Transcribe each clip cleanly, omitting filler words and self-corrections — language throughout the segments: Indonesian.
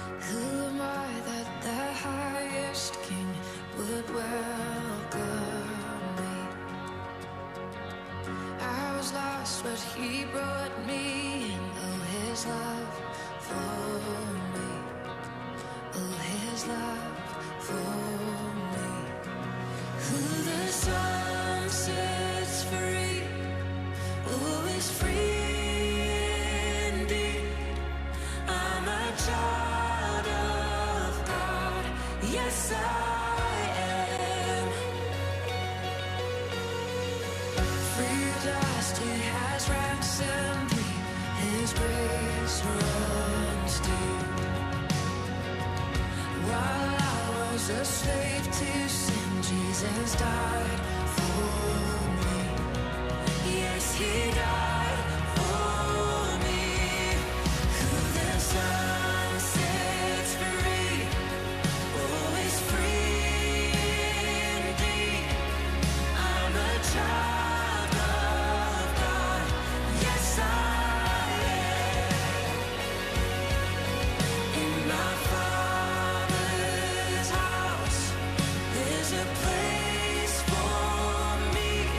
Who am I that the highest king would welcome me? I was lost, but he brought me in. Oh, his love for me. Oh, his love for me. Who the sun sets free, oh, is free indeed. I'm a child of God, yes I am. Free at last, he has ransomed me, his grace runs deep. While I was a slave to sin, Jesus died for me. Yes, he died for me. Who the Son sets free, oh, is free indeed. I'm a child of God, yes I am. In my Father's house, there's a place for me.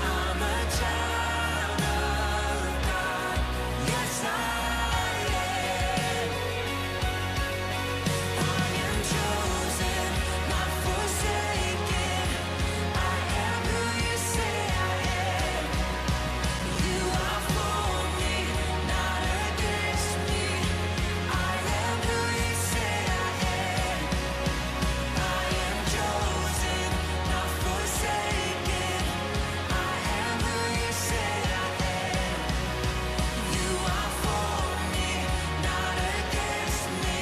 I'm a child of God, yes I am. I am chosen, not forsaken. I am who you say I am. You are for me, not against me. I am who you say I am. I am chosen, not forsaken. I am who you say I am. You are for me, not against me.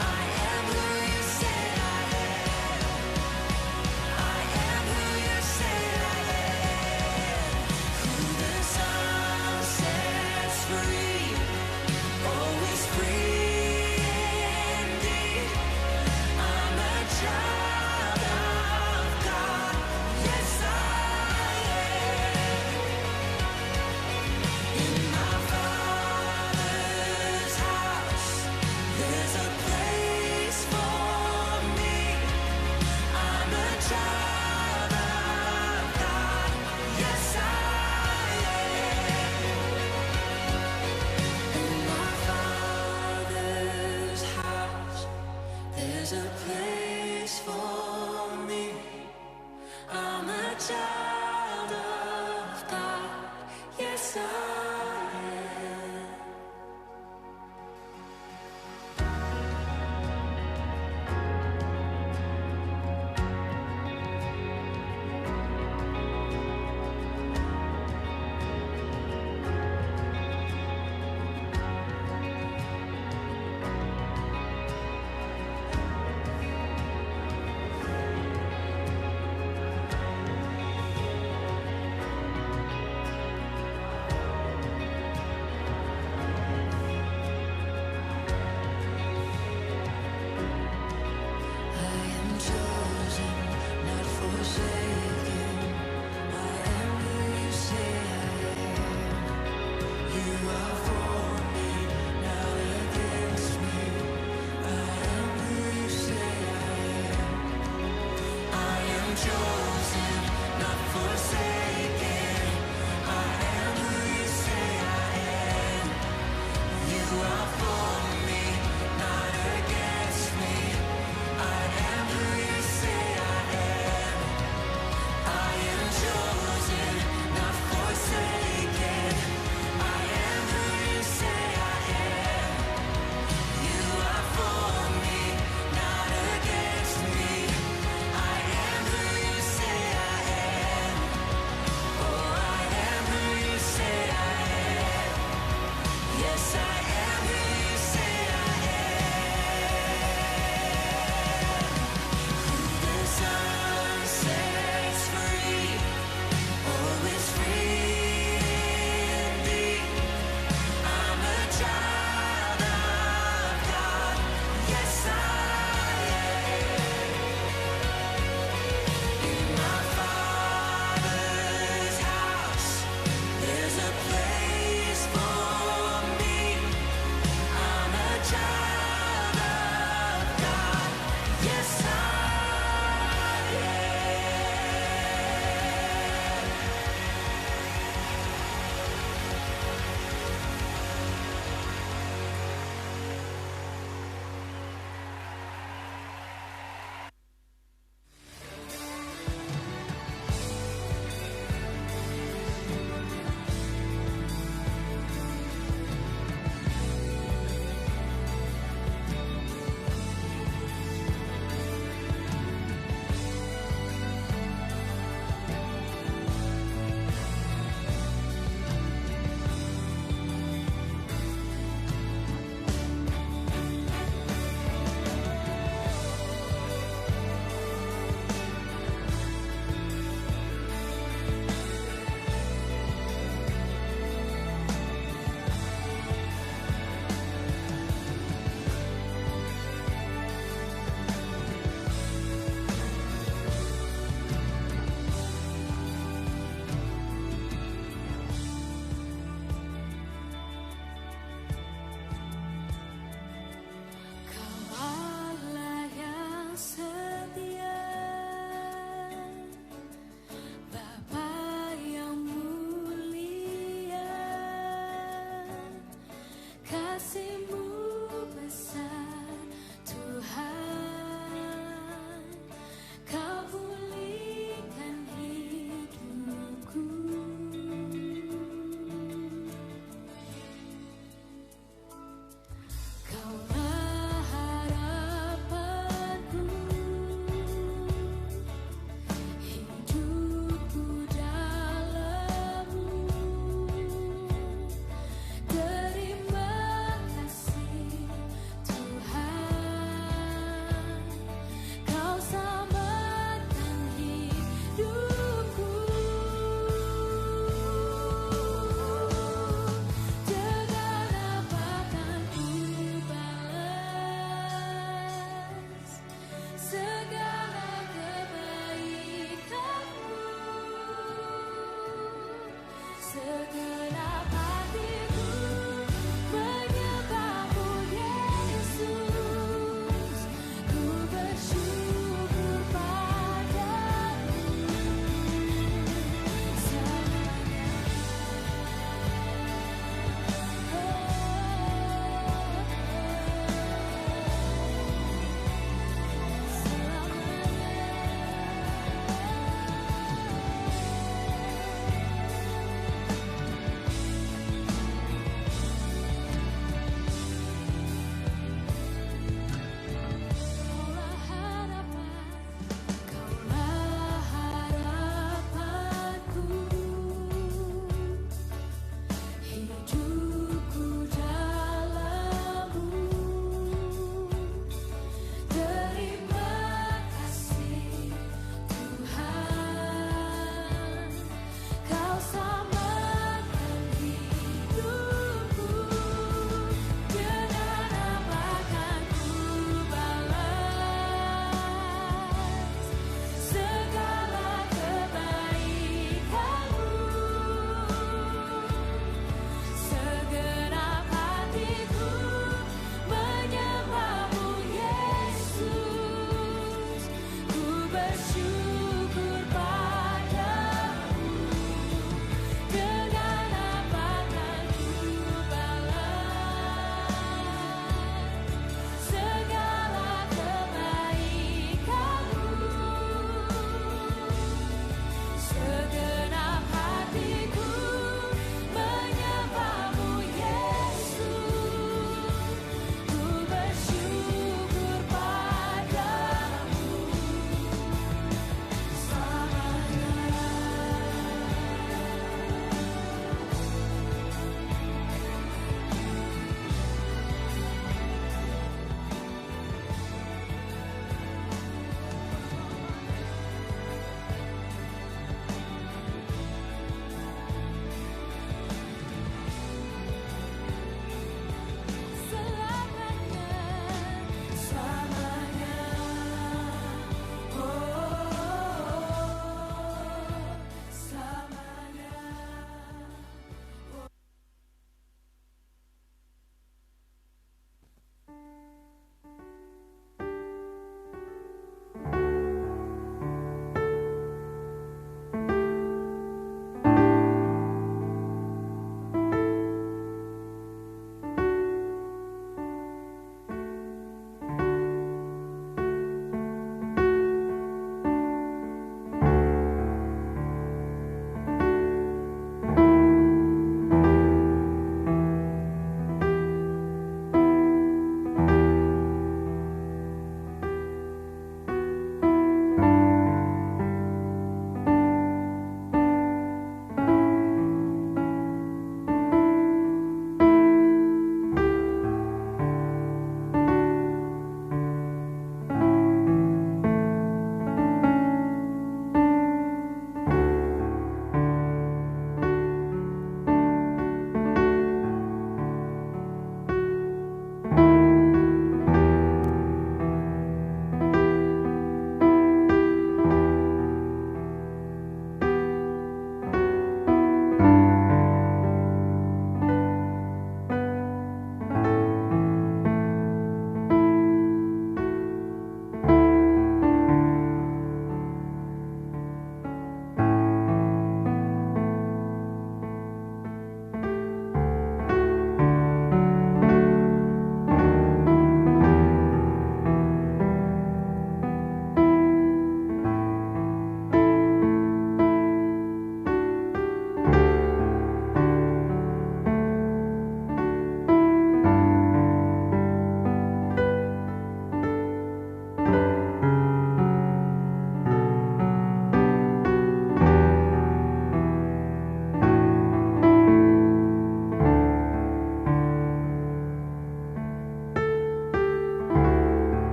I am who you say I am. I am who you say I am. Who the Son sets free, oh, is free indeed. I'm a child of God, yes I am. In my Father's house, there's a place for me. I'm a child of God, yes I am. In my Father's house, there's a place for me. I'm a child of God, yes I am. I am chosen, not forsaken. I am who you say I am. You are for me, not against me. I am who you say I am. I am chosen, not forsaken. I am who you say I am. You are for me, not against me. I am who you say I am. I am chosen, not forsaken. I am who you say I am. You are for me, not against me. I am who you say I am.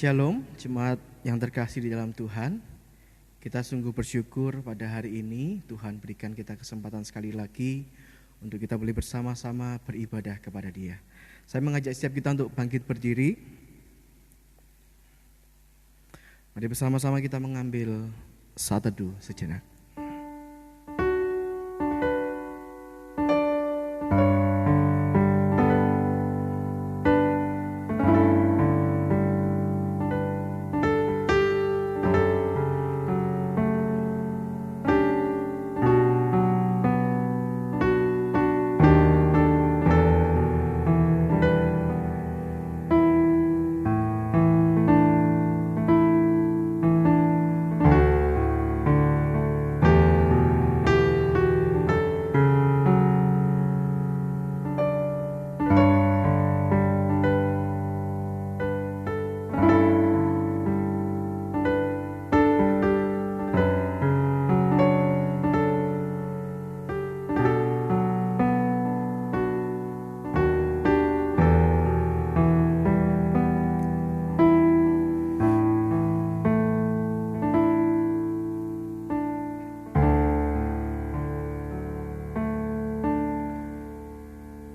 Shalom, jemaat yang terkasih di dalam Tuhan. Kita sungguh bersyukur pada hari ini Tuhan berikan kita kesempatan sekali lagi untuk kita boleh bersama-sama beribadah kepada Dia. Saya mengajak setiap kita untuk bangkit berdiri. Mari bersama-sama kita mengambil saat teduh sejenak.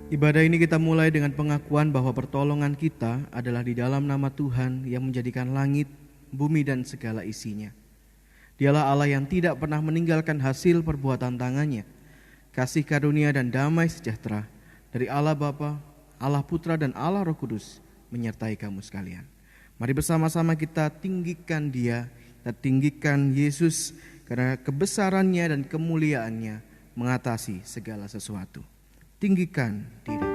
Ibadah ini kita mulai dengan pengakuan bahwa pertolongan kita adalah di dalam nama Tuhan yang menjadikan langit, bumi dan segala isinya. Dialah Allah yang tidak pernah meninggalkan hasil perbuatan tangannya. Kasih karunia dan damai sejahtera dari Allah Bapa, Allah Putra dan Allah Roh Kudus menyertai kamu sekalian. Mari bersama-sama kita tinggikan Dia, kita tinggikan Yesus karena kebesarannya dan kemuliaannya mengatasi segala sesuatu. Tinggikan diri.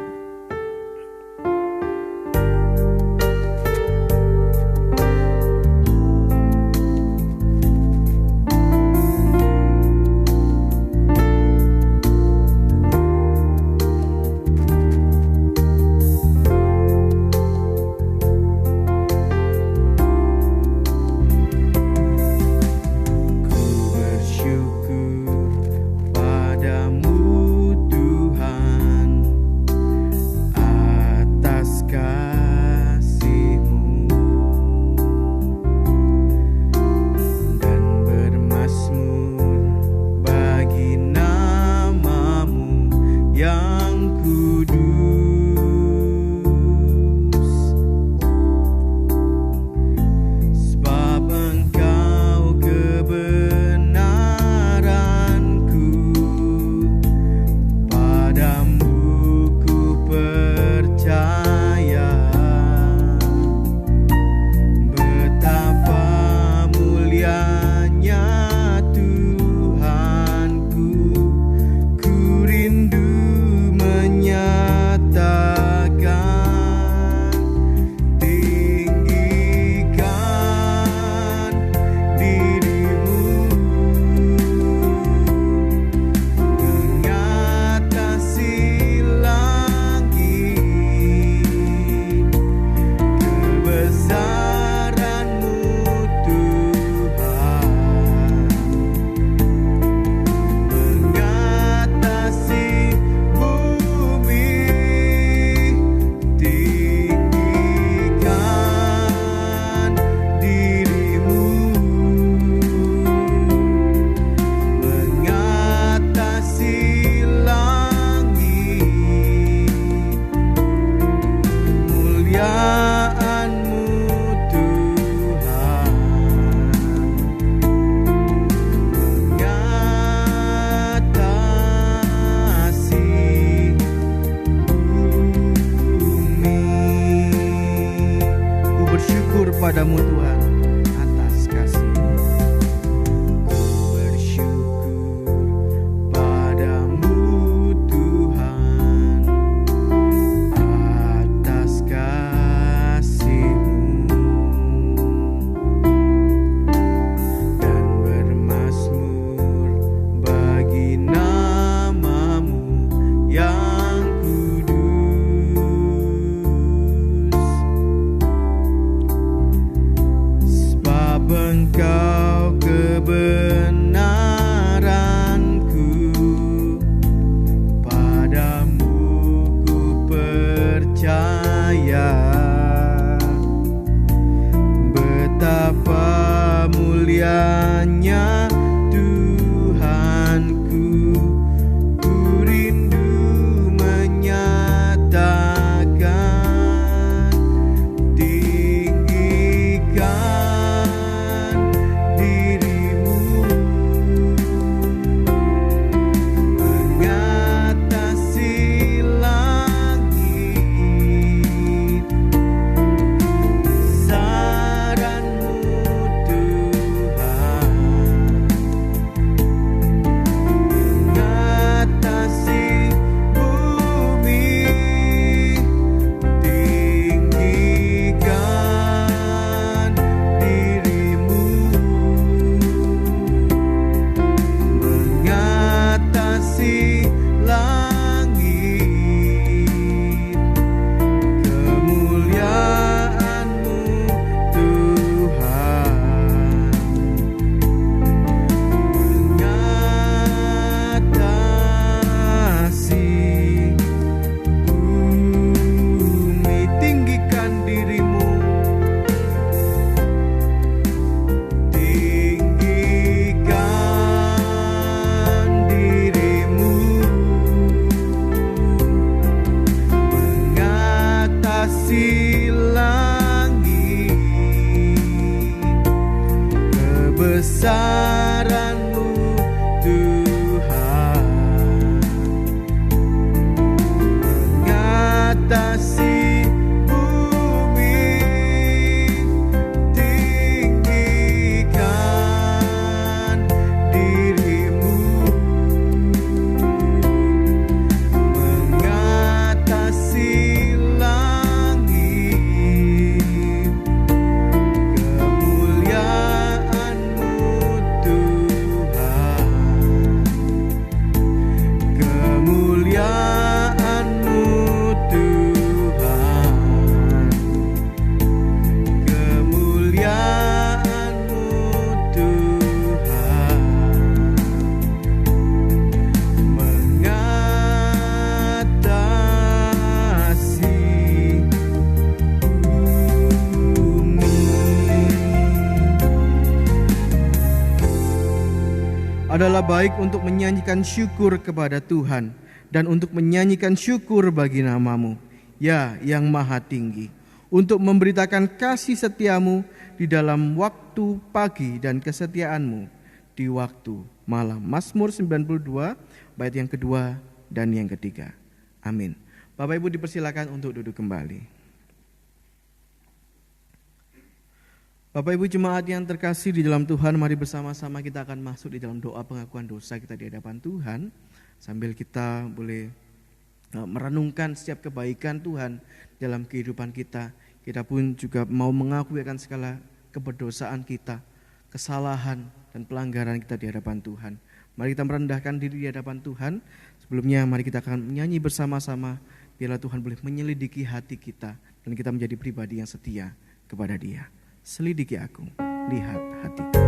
Padamu Tuhan atas kasih-Mu. Ku bersyukur padamu Tuhan atas kasih-Mu dan bermazmur bagi nama-Mu yang kudus. kasih langit, kebesaran-Mu Tuhan mengatasi bumi, tinggikan diri-Mu, mengatasi langit, kemuliaan-Mu Tuhan, kemuliaan-Mu Tuhan, kemuliaan-Mu Tuhan, mengatasi bumi. Adalah baik untuk menyanyikan syukur kepada Tuhan dan untuk menyanyikan syukur bagi nama-Mu, ya yang maha tinggi, untuk memberitakan kasih setia-Mu di dalam waktu pagi dan kesetiaan-Mu di waktu malam. Mazmur 92 bait yang kedua dan yang ketiga. Amin. Bapak Ibu dipersilakan untuk duduk kembali. Bapak Ibu jemaat yang terkasih di dalam Tuhan, mari bersama-sama kita akan masuk di dalam doa pengakuan dosa kita di hadapan Tuhan. Sambil kita boleh merenungkan setiap kebaikan Tuhan dalam kehidupan kita. Kita pun juga mau mengakui akan segala keberdosaan kita, kesalahan dan pelanggaran kita di hadapan Tuhan. Mari kita merendahkan diri di hadapan Tuhan. Sebelumnya mari kita akan menyanyi bersama-sama, biarlah Tuhan boleh menyelidiki hati kita dan kita menjadi pribadi yang setia kepada Dia. Selidiki aku, lihat hatiku.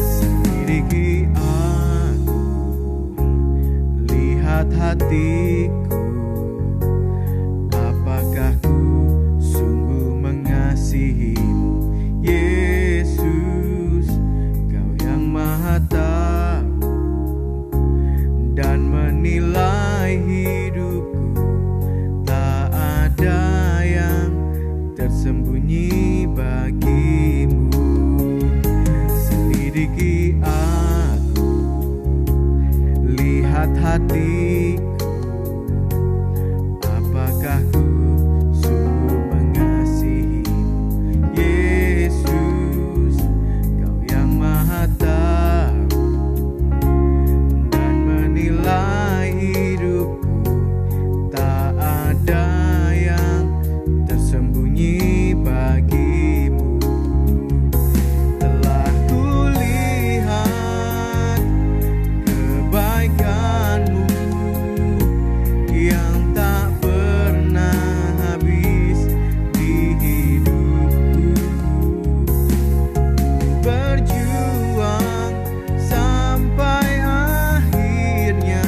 Selidiki aku, lihat hatiku, apakah ku sungguh mengasihi-Mu, Yesus, Kau yang maha tahu dan menilai hidupku, tak ada yang tersembunyi bagi-Mu. Selidiki aku, lihat hatiku, apakah ku sungguh mengasihi-Mu, Yesus, Kau yang maha tahu dan menilai hidupku, tak ada yang tersembunyi bagi-Mu. Telah kulihat kebaikan-Mu yang tak pernah habis di hidupku. Berjuang sampai akhirnya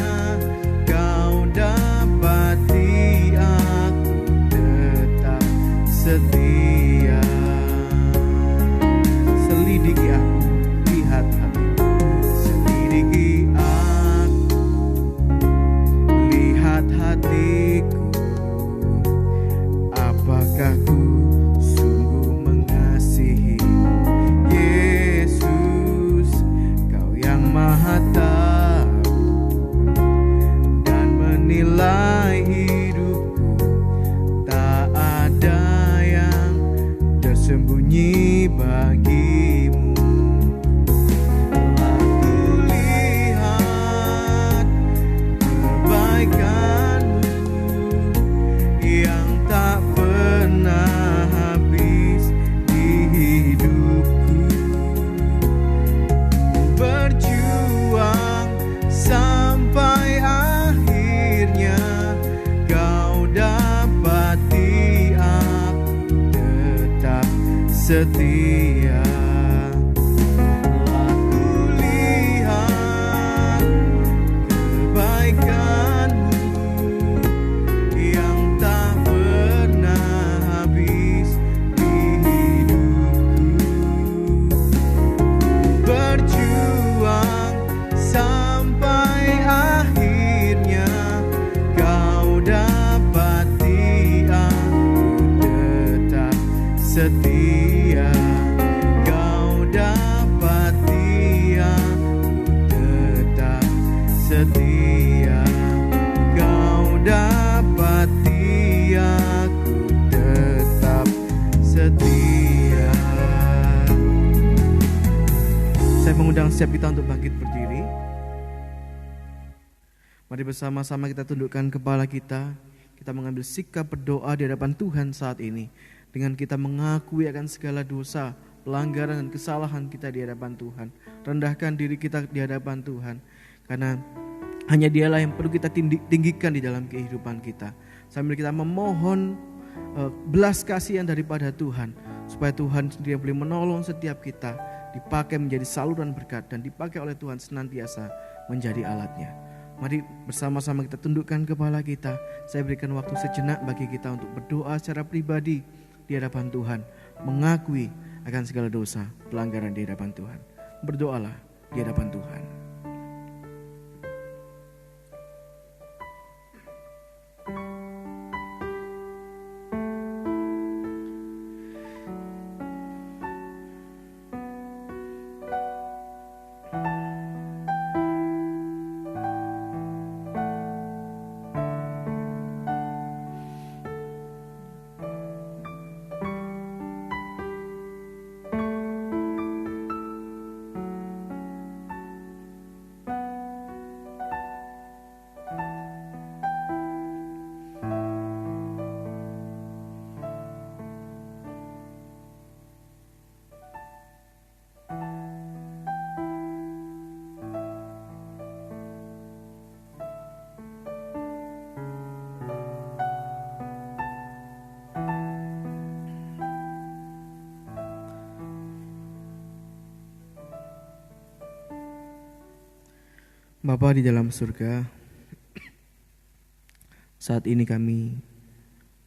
Kau dapati aku tetap setia. Selidiki aku, lihat hatiku. Selidiki aku, lihat hatiku, apakah ku sungguh mengasihi-Mu, Yesus, Kau yang maha tahu dan menilai hidupku, tak ada yang tersembunyi bagi-Mu. Telah kulihat kebaikan-Mu yang tak pernah habis di hidupku. Berjuang sampai akhirnya Kau dapati aku tetap setia. Telah kulihat kebaikan-Mu yang tak pernah bersiap kita untuk bangkit berdiri. Mari bersama-sama kita tundukkan kepala kita. Kita mengambil sikap berdoa di hadapan Tuhan saat ini. Dengan kita mengakui akan segala dosa, pelanggaran dan kesalahan kita di hadapan Tuhan. Rendahkan diri kita di hadapan Tuhan. Karena hanya Dialah yang perlu kita tinggikan di dalam kehidupan kita. Sambil kita memohon belas kasihan daripada Tuhan. Supaya Tuhan sendiri boleh menolong setiap kita. Dipakai menjadi saluran berkat dan dipakai oleh Tuhan senantiasa menjadi alatnya. Mari bersama-sama kita tundukkan kepala kita. Saya berikan waktu sejenak bagi kita untuk berdoa secara pribadi di hadapan Tuhan. Mengakui akan segala dosa, pelanggaran di hadapan Tuhan. Berdoalah di hadapan Tuhan. Bapa di dalam surga, saat ini kami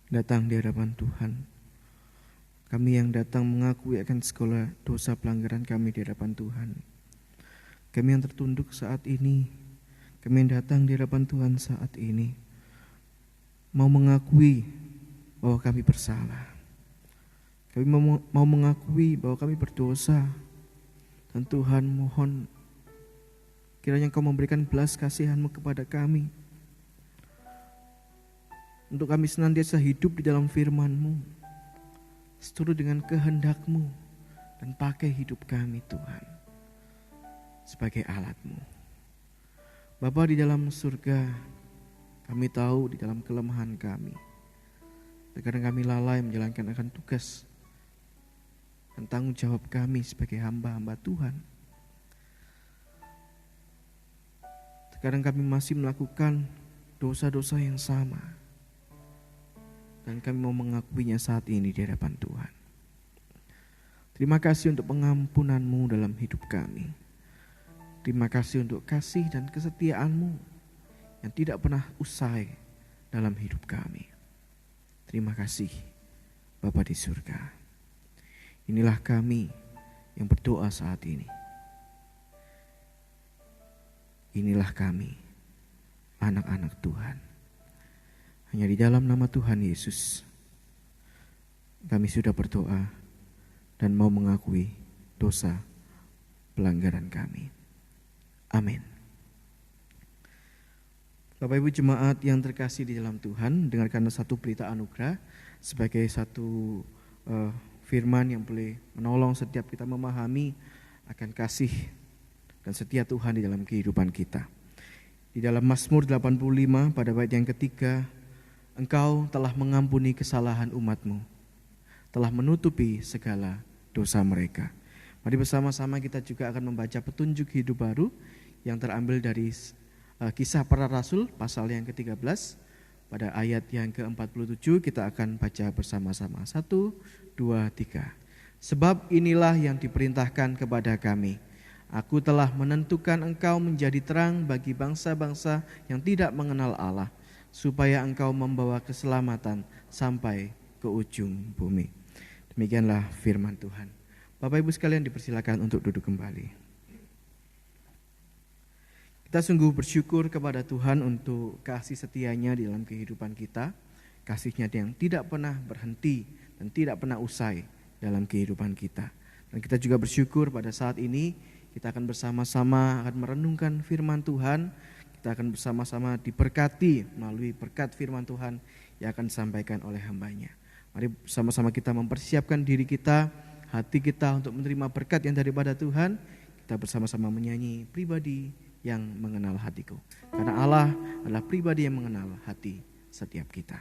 datang di hadapan Tuhan. Kami yang datang mengakui akan segala dosa pelanggaran kami di hadapan Tuhan. Kami yang tertunduk saat ini, kami yang datang di hadapan Tuhan saat ini, mau mengakui bahwa kami bersalah. Kami mau mengakui bahwa kami berdosa. Dan Tuhan mohon kiranya Engkau memberikan belas kasihan-Mu kepada kami. Untuk kami senantiasa hidup di dalam firman-Mu, seturut dengan kehendak-Mu, dan pakai hidup kami Tuhan sebagai alat-Mu. Bapa di dalam surga, kami tahu di dalam kelemahan kami, terkadang kami lalai menjalankan akan tugas dan tanggung jawab kami sebagai hamba-hamba Tuhan. Kadang kami masih melakukan dosa-dosa yang sama. Dan kami mau mengakuinya saat ini di hadapan Tuhan. Terima kasih untuk pengampunan-Mu dalam hidup kami. Terima kasih untuk kasih dan kesetiaan-Mu yang tidak pernah usai dalam hidup kami. Terima kasih Bapa di surga. Inilah kami yang berdoa saat ini. Inilah kami, anak-anak Tuhan. Hanya di dalam nama Tuhan Yesus, kami sudah berdoa dan mau mengakui dosa pelanggaran kami. Amin. Bapak Ibu jemaat yang terkasih di dalam Tuhan, dengarkan satu berita anugerah sebagai satu firman yang boleh menolong setiap kita memahami akan kasih dan setia Tuhan di dalam kehidupan kita. Di dalam Mazmur 85 pada bait yang ketiga, Engkau telah mengampuni kesalahan umat-Mu, telah menutupi segala dosa mereka. Mari bersama-sama kita juga akan membaca petunjuk hidup baru yang terambil dari Kisah Para Rasul pasal yang ke-13 pada ayat yang ke-47. Kita akan baca bersama-sama. 1, 2, 3. Sebab inilah yang diperintahkan kepada kami. Aku telah menentukan engkau menjadi terang bagi bangsa-bangsa yang tidak mengenal Allah, supaya engkau membawa keselamatan sampai ke ujung bumi. Demikianlah firman Tuhan. Bapak Ibu sekalian dipersilakan untuk duduk kembali. Kita sungguh bersyukur kepada Tuhan untuk kasih setianya di dalam kehidupan kita. Kasih-Nya yang tidak pernah berhenti dan tidak pernah usai dalam kehidupan kita. Dan kita juga bersyukur pada saat ini kita akan bersama-sama akan merenungkan firman Tuhan. Kita akan bersama-sama diberkati melalui berkat firman Tuhan yang akan disampaikan oleh hamba-Nya. Mari bersama-sama kita mempersiapkan diri kita, hati kita untuk menerima berkat yang daripada Tuhan. Kita kita bersama-sama menyanyi pribadi yang mengenal hatiku. Karena Allah adalah pribadi yang mengenal hati setiap kita.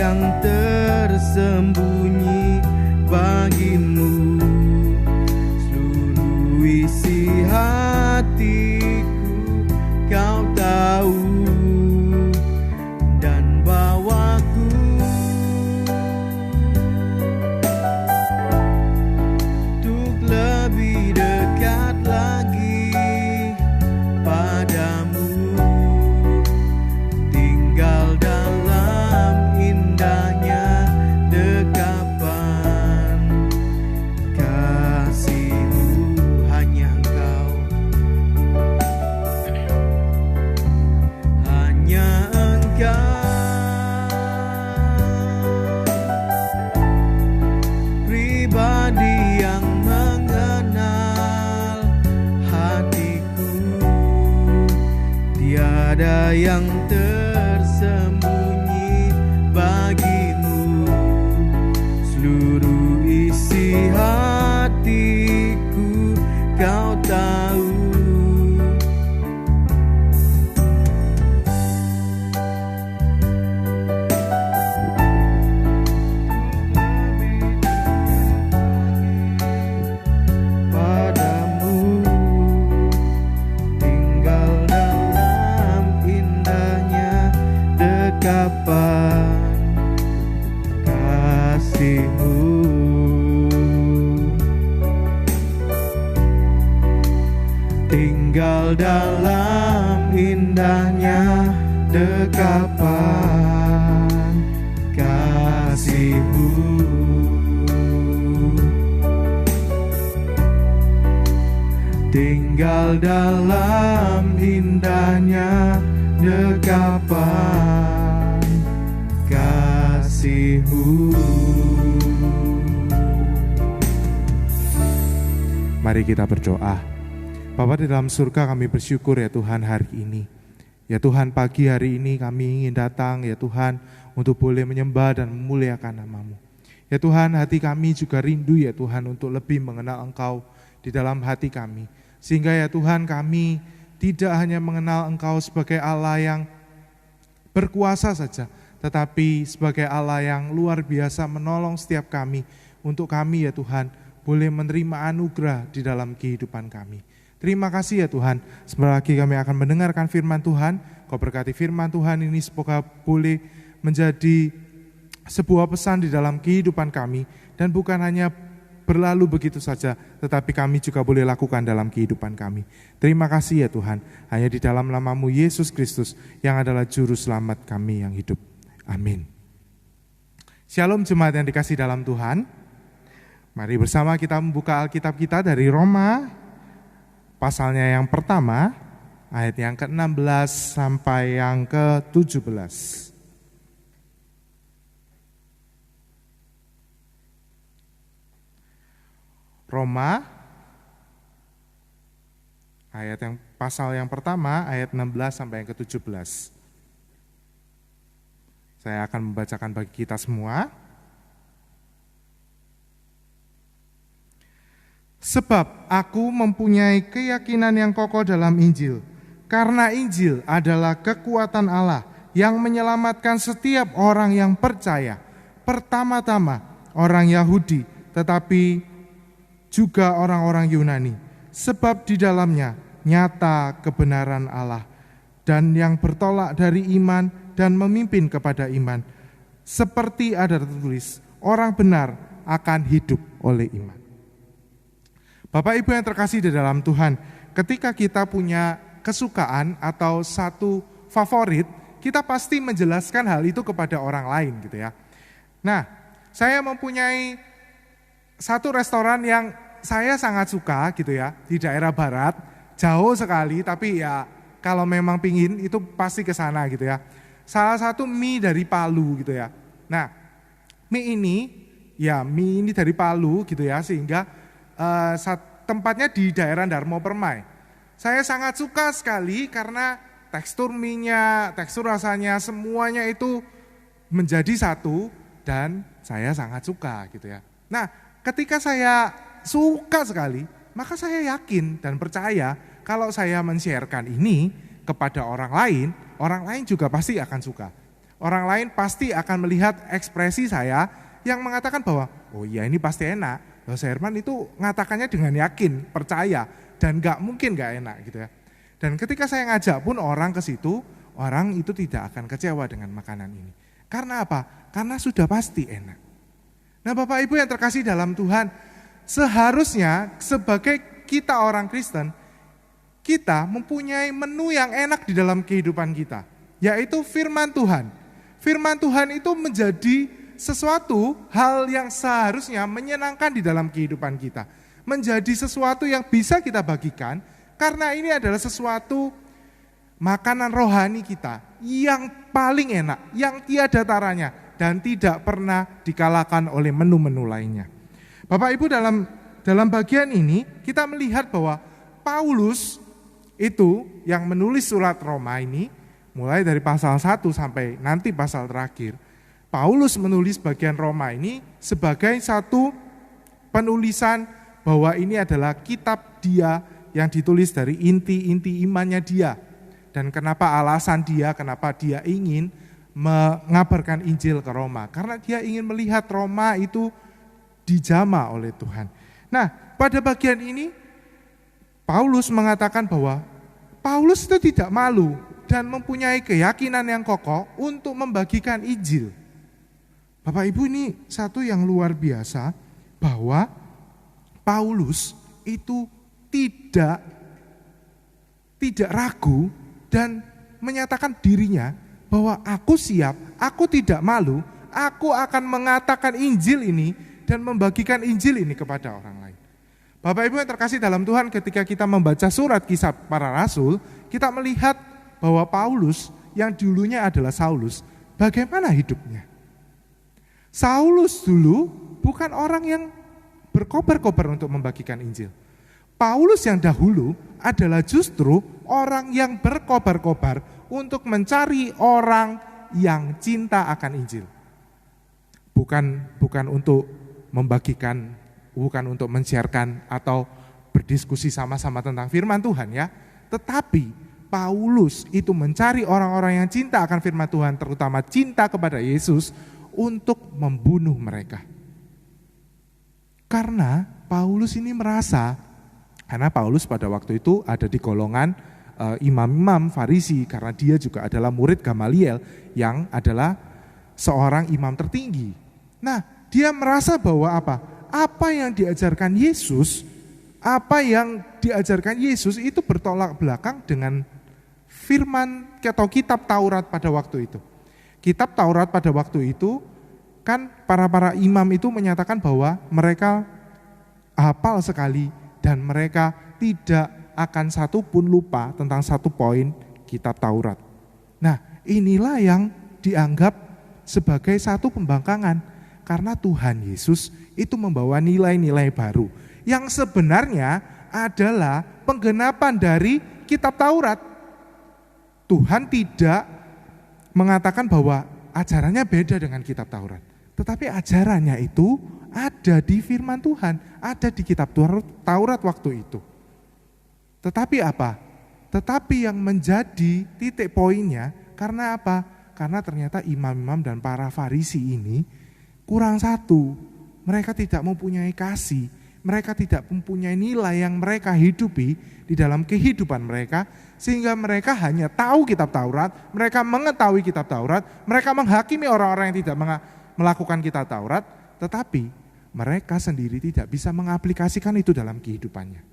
Yang tersembunyi bagimu, seluruh isi hatiku kau tahu. Tinggal dalam indahnya dekapan kasih-Mu. Tinggal dalam indahnya dekapan kasih-Mu. Mari kita berdoa. Bapa di dalam surga, kami bersyukur ya Tuhan hari ini. Ya Tuhan, pagi hari ini kami ingin datang ya Tuhan untuk boleh menyembah dan memuliakan nama-Mu. Ya Tuhan, hati kami juga rindu ya Tuhan untuk lebih mengenal Engkau di dalam hati kami. Sehingga ya Tuhan, kami tidak hanya mengenal Engkau sebagai Allah yang berkuasa saja, tetapi sebagai Allah yang luar biasa menolong setiap kami, untuk kami ya Tuhan boleh menerima anugerah di dalam kehidupan kami. Terima kasih ya Tuhan, sebentar lagi kami akan mendengarkan firman Tuhan. Kau berkati firman Tuhan ini semoga boleh menjadi sebuah pesan di dalam kehidupan kami, dan bukan hanya berlalu begitu saja, tetapi kami juga boleh lakukan dalam kehidupan kami. Terima kasih ya Tuhan, hanya di dalam nama-Mu Yesus Kristus yang adalah juru selamat kami yang hidup. Amin. Shalom jemaat yang dikasih dalam Tuhan. Mari bersama kita membuka Alkitab kita dari Roma pasalnya yang pertama, ayat yang ke-16 sampai yang ke-17. Roma Pasal yang pertama ayat 16 sampai yang ke-17. Saya akan membacakan bagi kita semua. Sebab aku mempunyai keyakinan yang kokoh dalam Injil, karena Injil adalah kekuatan Allah yang menyelamatkan setiap orang yang percaya, pertama-tama orang Yahudi, tetapi juga orang-orang Yunani. Sebab di dalamnya nyata kebenaran Allah, dan yang bertolak dari iman dan memimpin kepada iman. Seperti ada tertulis, orang benar akan hidup oleh iman. Bapak Ibu yang terkasih di dalam Tuhan, ketika kita punya kesukaan atau satu favorit, kita pasti menjelaskan hal itu kepada orang lain gitu ya. Nah, saya mempunyai satu restoran yang saya sangat suka gitu ya, di daerah barat, jauh sekali, tapi ya kalau memang pingin itu pasti ke sana gitu ya. Salah satu mie dari Palu gitu ya. Nah, mie ini dari Palu gitu ya, sehingga tempatnya di daerah Darmo Permai. Saya sangat suka sekali karena tekstur mie-nya, tekstur rasanya, semuanya itu menjadi satu dan saya sangat suka gitu ya. Nah, ketika saya suka sekali, maka saya yakin dan percaya kalau saya men-sharekan ini kepada orang lain juga pasti akan suka. Orang lain pasti akan melihat ekspresi saya yang mengatakan bahwa, oh iya ini pasti enak. Mas Herman itu ngatakannya dengan yakin, percaya, dan gak mungkin gak enak gitu ya. Dan ketika saya ngajak pun orang ke situ, orang itu tidak akan kecewa dengan makanan ini. Karena apa? Karena sudah pasti enak. Nah Bapak Ibu yang terkasih dalam Tuhan, seharusnya sebagai kita orang Kristen, kita mempunyai menu yang enak di dalam kehidupan kita, yaitu firman Tuhan. Firman Tuhan itu menjadi sesuatu hal yang seharusnya menyenangkan di dalam kehidupan kita. Menjadi sesuatu yang bisa kita bagikan, karena ini adalah sesuatu makanan rohani kita yang paling enak, yang tiada taranya, dan tidak pernah dikalahkan oleh menu-menu lainnya. Bapak Ibu, dalam bagian ini kita melihat bahwa Paulus itu yang menulis surat Roma ini, mulai dari pasal 1 sampai nanti pasal terakhir, Paulus menulis bagian Roma ini sebagai satu penulisan bahwa ini adalah kitab dia yang ditulis dari inti-inti imannya dia. Dan kenapa kenapa dia ingin mengabarkan Injil ke Roma. Karena dia ingin melihat Roma itu dijamah oleh Tuhan. Nah, pada bagian ini Paulus mengatakan bahwa Paulus itu tidak malu dan mempunyai keyakinan yang kokoh untuk membagikan Injil. Bapak Ibu, ini satu yang luar biasa bahwa Paulus itu tidak ragu dan menyatakan dirinya bahwa aku siap, aku tidak malu, aku akan mengatakan Injil ini dan membagikan Injil ini kepada orang lain. Bapak Ibu yang terkasih dalam Tuhan, ketika kita membaca surat Kisah Para Rasul, kita melihat bahwa Paulus yang dulunya adalah Saulus, bagaimana hidupnya? Saulus dulu bukan orang yang berkobar-kobar untuk membagikan Injil. Paulus yang dahulu adalah justru orang yang berkobar-kobar untuk mencari orang yang cinta akan Injil. Bukan untuk membagikan, bukan untuk men-sharekan atau berdiskusi sama-sama tentang firman Tuhan ya. Tetapi Paulus itu mencari orang-orang yang cinta akan firman Tuhan, terutama cinta kepada Yesus, untuk membunuh mereka. Karena Paulus ini merasa, karena Paulus pada waktu itu ada di golongan imam-imam Farisi, karena dia juga adalah murid Gamaliel yang adalah seorang imam tertinggi. Nah, dia merasa bahwa apa yang diajarkan Yesus, itu bertolak belakang dengan firman atau kitab Taurat pada waktu itu. Kitab Taurat pada waktu itu kan para imam itu menyatakan bahwa mereka hafal sekali dan mereka tidak akan satu pun lupa tentang satu poin kitab Taurat. Nah, inilah yang dianggap sebagai satu pembangkangan karena Tuhan Yesus itu membawa nilai-nilai baru yang sebenarnya adalah penggenapan dari kitab Taurat. Tuhan tidak mengatakan bahwa ajarannya beda dengan kitab Taurat. Tetapi ajarannya itu ada di firman Tuhan, ada di kitab Taurat waktu itu. Tetapi apa? Tetapi yang menjadi titik poinnya, karena apa? Karena ternyata imam-imam dan para Farisi ini kurang satu. Mereka tidak mempunyai kasih, mereka tidak mempunyai nilai yang mereka hidupi di dalam kehidupan mereka, sehingga mereka hanya tahu kitab Taurat, mereka mengetahui kitab Taurat, mereka menghakimi orang-orang yang tidak melakukan kitab Taurat, tetapi mereka sendiri tidak bisa mengaplikasikan itu dalam kehidupannya.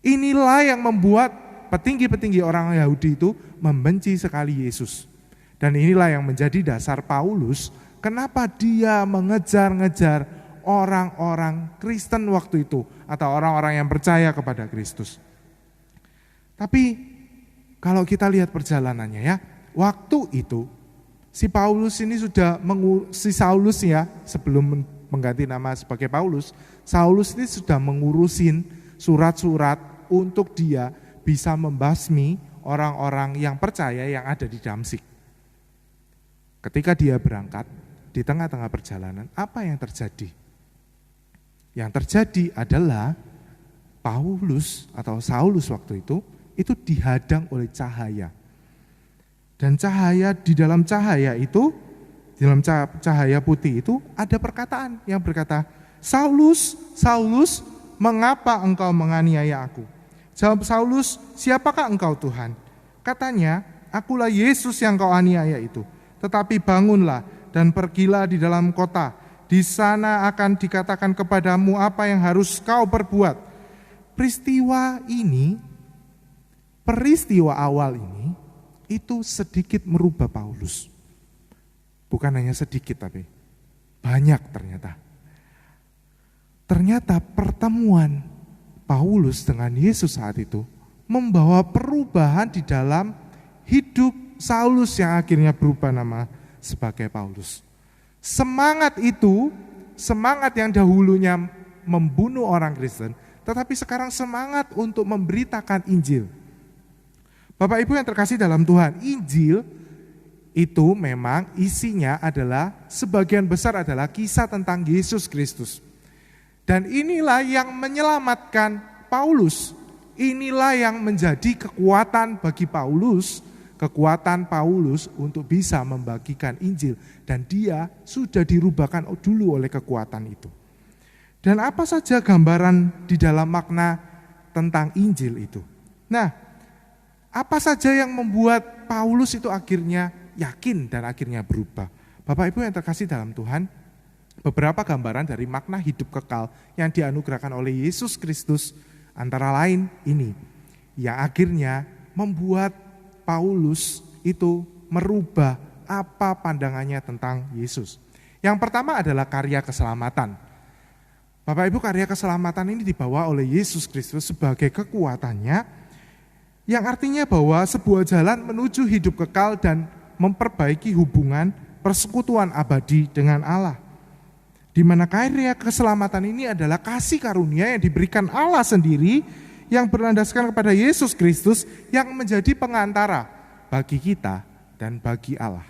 Inilah yang membuat petinggi-petinggi orang Yahudi itu membenci sekali Yesus. Dan inilah yang menjadi dasar Paulus, kenapa dia mengejar-ngejar orang-orang Kristen waktu itu, atau orang-orang yang percaya kepada Kristus. Tapi kalau kita lihat perjalanannya ya, waktu itu si Paulus ini sudah Saulus ya, sebelum mengganti nama sebagai Paulus, Saulus ini sudah mengurusin surat-surat untuk dia bisa membasmi orang-orang yang percaya yang ada di Damsyik. Ketika dia berangkat, di tengah-tengah perjalanan, apa yang terjadi? Yang terjadi adalah Paulus atau Saulus waktu itu dihadang oleh cahaya. Dan cahaya, di dalam cahaya itu, di dalam cahaya putih itu ada perkataan yang berkata, Saulus, Saulus, mengapa engkau menganiaya aku? Jawab Saulus, siapakah engkau Tuhan? Katanya, akulah Yesus yang kau aniaya itu. Tetapi bangunlah dan pergilah di dalam kota. Di sana akan dikatakan kepadamu apa yang harus kau perbuat. Peristiwa awal ini, itu sedikit merubah Paulus. Bukan hanya sedikit tapi banyak ternyata. Ternyata pertemuan Paulus dengan Yesus saat itu membawa perubahan di dalam hidup Saulus yang akhirnya berubah nama sebagai Paulus. Semangat itu, semangat yang dahulunya membunuh orang Kristen, tetapi sekarang semangat untuk memberitakan Injil. Bapak Ibu yang terkasih dalam Tuhan, Injil itu memang isinya adalah, sebagian besar adalah kisah tentang Yesus Kristus. Dan inilah yang menyelamatkan Paulus. Inilah yang menjadi kekuatan bagi Paulus, kekuatan Paulus untuk bisa membagikan Injil. Dan dia sudah dirubahkan dulu oleh kekuatan itu. Dan apa saja gambaran di dalam makna tentang Injil itu? Nah, apa saja yang membuat Paulus itu akhirnya yakin dan akhirnya berubah? Bapak Ibu yang terkasih dalam Tuhan, beberapa gambaran dari makna hidup kekal yang dianugerahkan oleh Yesus Kristus, antara lain ini, yang akhirnya membuat Paulus itu merubah apa pandangannya tentang Yesus. Yang pertama adalah karya keselamatan. Bapak Ibu, karya keselamatan ini dibawa oleh Yesus Kristus sebagai kekuatannya, yang artinya bahwa sebuah jalan menuju hidup kekal dan memperbaiki hubungan persekutuan abadi dengan Allah. Di mana karya keselamatan ini adalah kasih karunia yang diberikan Allah sendiri, yang berlandaskan kepada Yesus Kristus, yang menjadi pengantara bagi kita dan bagi Allah.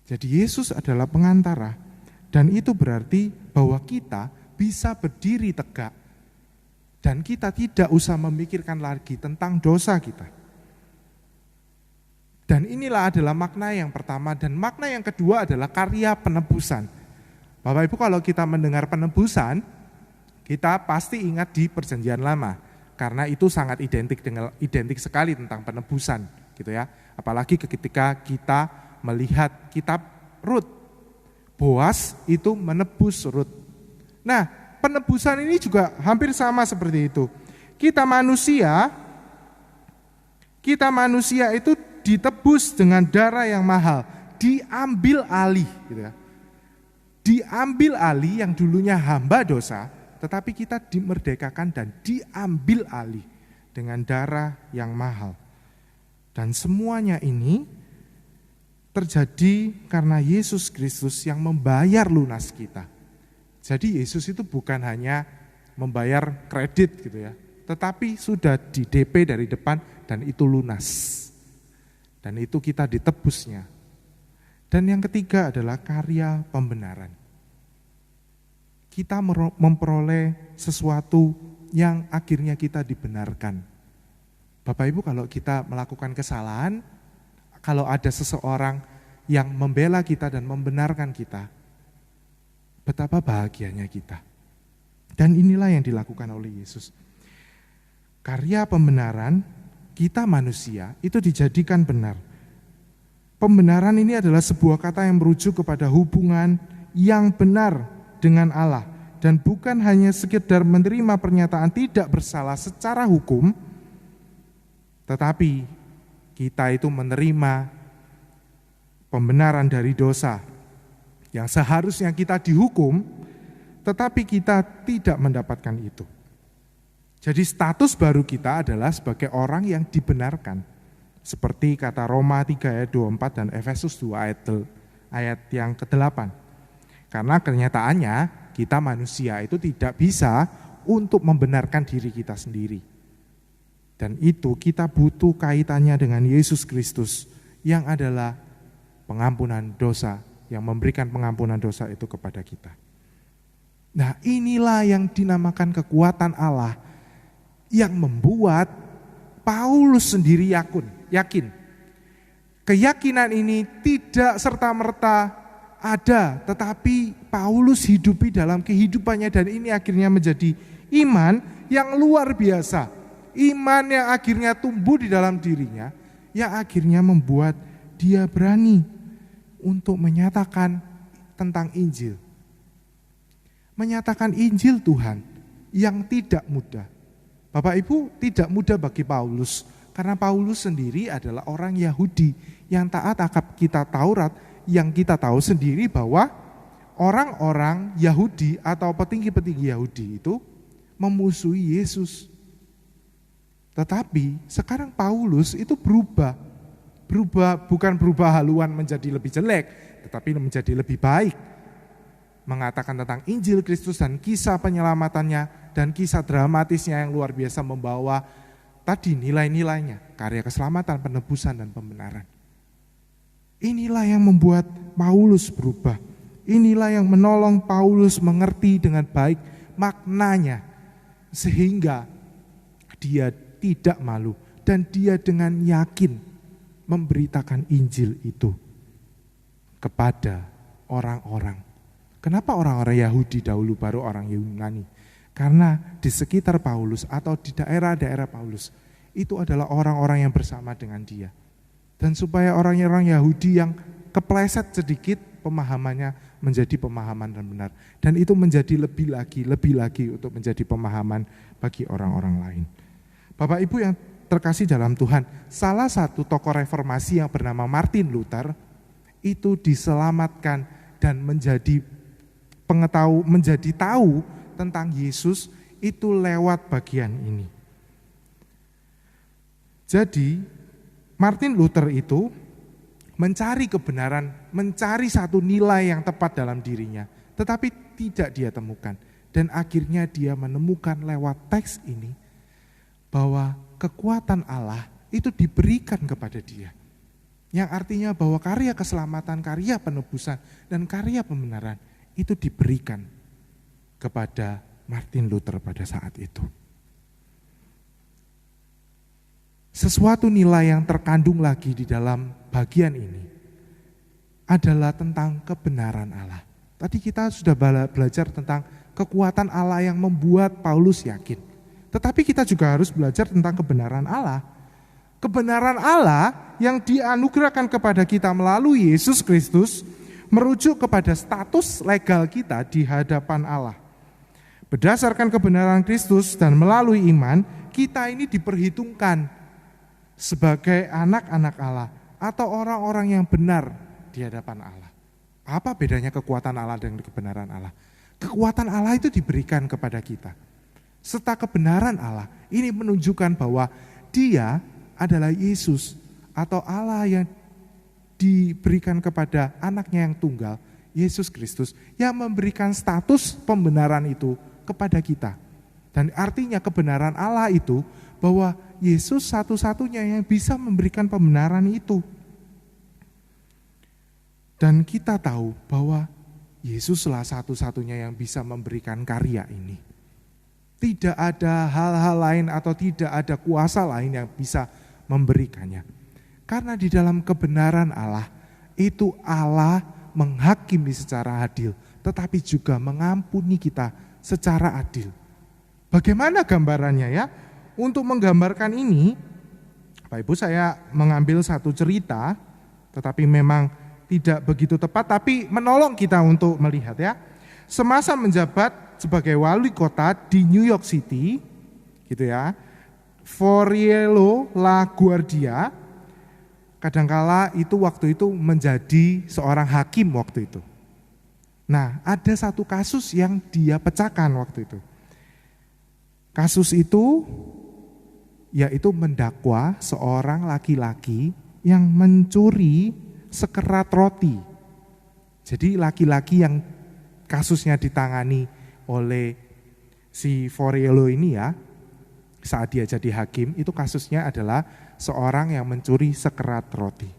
Jadi Yesus adalah pengantara, dan itu berarti bahwa kita bisa berdiri tegak, dan kita tidak usah memikirkan lagi tentang dosa kita. Dan inilah adalah makna yang pertama, dan makna yang kedua adalah karya penebusan. Bapak Ibu, kalau kita mendengar penebusan, kita pasti ingat di Perjanjian Lama, karena itu sangat identik sekali tentang penebusan, gitu ya. Apalagi ketika kita melihat kitab Rut, Boas itu menebus Rut. Nah, penebusan ini juga hampir sama seperti itu. Kita manusia itu ditebus dengan darah yang mahal, diambil alih, gitu ya. Diambil alih yang dulunya hamba dosa, tetapi kita dimerdekakan dan diambil alih dengan darah yang mahal. Dan semuanya ini terjadi karena Yesus Kristus yang membayar lunas kita. Jadi Yesus itu bukan hanya membayar kredit gitu ya, tetapi sudah di DP dari depan dan itu lunas. Dan itu kita ditebusnya. Dan yang ketiga adalah karya pembenaran. Kita memperoleh sesuatu yang akhirnya kita dibenarkan. Bapak Ibu, kalau kita melakukan kesalahan, kalau ada seseorang yang membela kita dan membenarkan kita, betapa bahagianya kita. Dan inilah yang dilakukan oleh Yesus. Karya pembenaran, kita manusia itu dijadikan benar. Pembenaran ini adalah sebuah kata yang merujuk kepada hubungan yang benar dengan Allah. Dan bukan hanya sekedar menerima pernyataan tidak bersalah secara hukum, tetapi kita itu menerima pembenaran dari dosa yang seharusnya kita dihukum, tetapi kita tidak mendapatkan itu. Jadi status baru kita adalah sebagai orang yang dibenarkan. Seperti kata Roma 3 ayat 24 dan Efesus 2 ayat yang ke-8. Karena kenyataannya kita manusia itu tidak bisa untuk membenarkan diri kita sendiri. Dan itu kita butuh kaitannya dengan Yesus Kristus yang adalah pengampunan dosa, yang memberikan pengampunan dosa itu kepada kita. Nah, inilah yang dinamakan kekuatan Allah yang membuat Paulus sendiri yakin. Keyakinan ini tidak serta-merta ada, tetapi Paulus hidupi dalam kehidupannya dan ini akhirnya menjadi iman yang luar biasa. Iman yang akhirnya tumbuh di dalam dirinya, yang akhirnya membuat dia berani untuk menyatakan tentang Injil. Menyatakan Injil Tuhan yang tidak mudah. Bapak Ibu, tidak mudah bagi Paulus, karena Paulus sendiri adalah orang Yahudi yang taat akad kitab Taurat, yang kita tahu sendiri bahwa orang-orang Yahudi atau petinggi-petinggi Yahudi itu memusuhi Yesus. Tetapi sekarang Paulus itu berubah bukan berubah haluan menjadi lebih jelek, tetapi menjadi lebih baik. Mengatakan tentang Injil Kristus dan kisah penyelamatannya dan kisah dramatisnya yang luar biasa membawa tadi nilai-nilainya, karya keselamatan, penebusan dan pembenaran. Inilah yang membuat Paulus berubah. Inilah yang menolong Paulus mengerti dengan baik maknanya sehingga dia tidak malu dan dia dengan yakin memberitakan Injil itu kepada orang-orang. Kenapa orang-orang Yahudi dahulu baru orang Yunani? Karena di sekitar Paulus atau di daerah-daerah Paulus itu adalah orang-orang yang bersama dengan dia. Dan supaya orang-orang Yahudi yang kepleset sedikit pemahamannya menjadi pemahaman yang benar. Dan itu menjadi lebih lagi untuk menjadi pemahaman bagi orang-orang lain. Bapak Ibu yang terkasih dalam Tuhan, salah satu tokoh reformasi yang bernama Martin Luther itu diselamatkan dan menjadi tahu tentang Yesus itu lewat bagian ini. Jadi Martin Luther itu mencari kebenaran, mencari satu nilai yang tepat dalam dirinya, tetapi tidak dia temukan. Dan akhirnya dia menemukan lewat teks ini bahwa kekuatan Allah itu diberikan kepada dia. Yang artinya bahwa karya keselamatan, karya penebusan, dan karya pembenaran itu diberikan kepada Martin Luther pada saat itu. Sesuatu nilai yang terkandung lagi di dalam bagian ini adalah tentang kebenaran Allah. Tadi kita sudah belajar tentang kekuatan Allah yang membuat Paulus yakin. Tetapi kita juga harus belajar tentang kebenaran Allah. Kebenaran Allah yang dianugerahkan kepada kita melalui Yesus Kristus merujuk kepada status legal kita di hadapan Allah. Berdasarkan kebenaran Kristus dan melalui iman, kita ini diperhitungkan sebagai anak-anak Allah atau orang-orang yang benar di hadapan Allah. Apa bedanya kekuatan Allah dengan kebenaran Allah? Kekuatan Allah itu diberikan kepada kita. Serta kebenaran Allah ini menunjukkan bahwa Dia adalah Yesus atau Allah yang diberikan kepada anaknya yang tunggal, Yesus Kristus, yang memberikan status pembenaran itu kepada kita. Dan artinya kebenaran Allah itu bahwa Yesus satu-satunya yang bisa memberikan pembenaran itu. Dan kita tahu bahwa Yesuslah satu-satunya yang bisa memberikan karya ini. Tidak ada hal-hal lain atau tidak ada kuasa lain yang bisa memberikannya. Karena di dalam kebenaran Allah, itu Allah menghakimi secara adil, tetapi juga mengampuni kita secara adil. Bagaimana gambarannya ya? Untuk menggambarkan ini, Bapak Ibu, saya mengambil satu cerita, tetapi memang tidak begitu tepat, tapi menolong kita untuk melihat ya. Semasa menjabat sebagai wali kota di New York City, gitu ya, Aurelio LaGuardia, kadangkala itu waktu itu menjadi seorang hakim waktu itu. Nah, ada satu kasus yang dia pecahkan waktu itu. Kasus itu yaitu mendakwa seorang laki-laki yang mencuri sekerat roti. Jadi laki-laki yang kasusnya ditangani oleh si Aurelio ini ya, saat dia jadi hakim, itu kasusnya adalah seorang yang mencuri sekerat roti.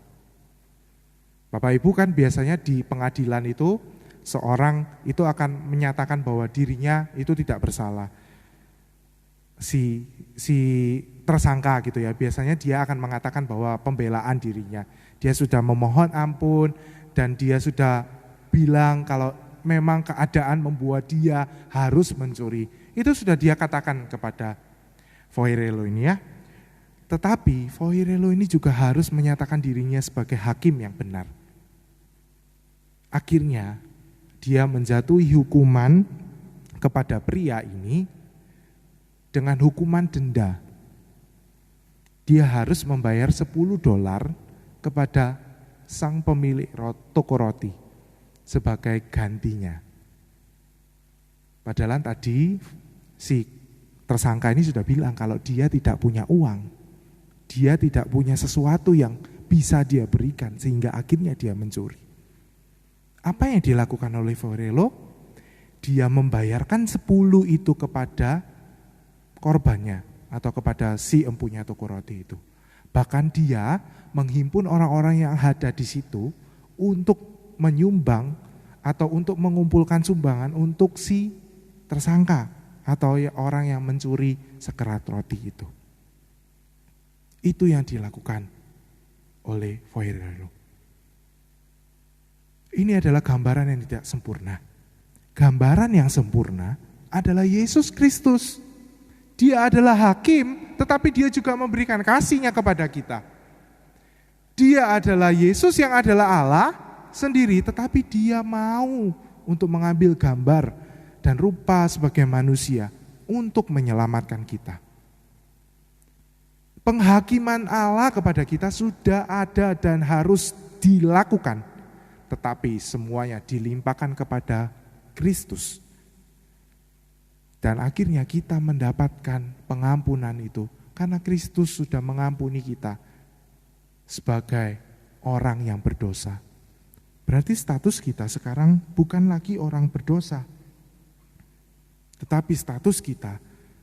Bapak Ibu kan biasanya di pengadilan itu, seorang itu akan menyatakan bahwa dirinya itu tidak bersalah. Si tersangka gitu ya, biasanya dia akan mengatakan bahwa pembelaan dirinya. Dia sudah memohon ampun dan dia sudah bilang kalau memang keadaan membuat dia harus mencuri. Itu sudah dia katakan kepada Aurelio ini ya. Tetapi Aurelio ini juga harus menyatakan dirinya sebagai hakim yang benar. Akhirnya dia menjatuhi hukuman kepada pria ini dengan hukuman denda. Dia harus membayar $10 kepada sang pemilik toko roti sebagai gantinya. Padahal tadi si tersangka ini sudah bilang kalau dia tidak punya uang, dia tidak punya sesuatu yang bisa dia berikan sehingga akhirnya dia mencuri. Apa yang dilakukan oleh Aurelio? Dia membayarkan 10 itu kepada korbannya atau kepada si empunya toko roti itu. Bahkan dia menghimpun orang-orang yang ada di situ untuk menyumbang atau untuk mengumpulkan sumbangan untuk si tersangka atau orang yang mencuri sekerat roti itu. Itu yang dilakukan oleh Aurelio. Ini adalah gambaran yang tidak sempurna. Gambaran yang sempurna adalah Yesus Kristus. Dia adalah hakim, tetapi dia juga memberikan kasih-Nya kepada kita. Dia adalah Yesus yang adalah Allah sendiri, tetapi dia mau untuk mengambil gambar dan rupa sebagai manusia untuk menyelamatkan kita. Penghakiman Allah kepada kita sudah ada dan harus dilakukan, tetapi semuanya dilimpahkan kepada Kristus. Dan akhirnya kita mendapatkan pengampunan itu karena Kristus sudah mengampuni kita sebagai orang yang berdosa. Berarti status kita sekarang bukan lagi orang berdosa, tetapi status kita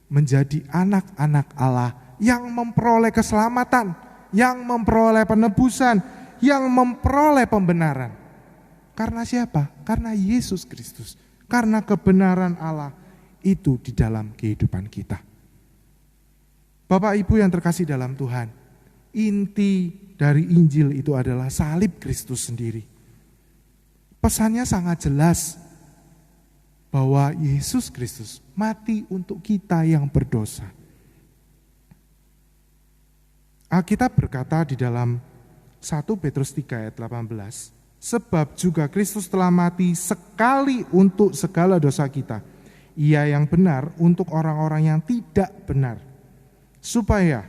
menjadi anak-anak Allah yang memperoleh keselamatan, yang memperoleh penebusan, yang memperoleh pembenaran. Karena siapa? Karena Yesus Kristus, karena kebenaran Allah itu di dalam kehidupan kita. Bapak Ibu yang terkasih dalam Tuhan, inti dari Injil itu adalah salib Kristus sendiri. Pesannya sangat jelas bahwa Yesus Kristus mati untuk kita yang berdosa. Alkitab berkata di dalam 1 Petrus 3 ayat 18, sebab juga Kristus telah mati sekali untuk segala dosa kita, Ia yang benar untuk orang-orang yang tidak benar, supaya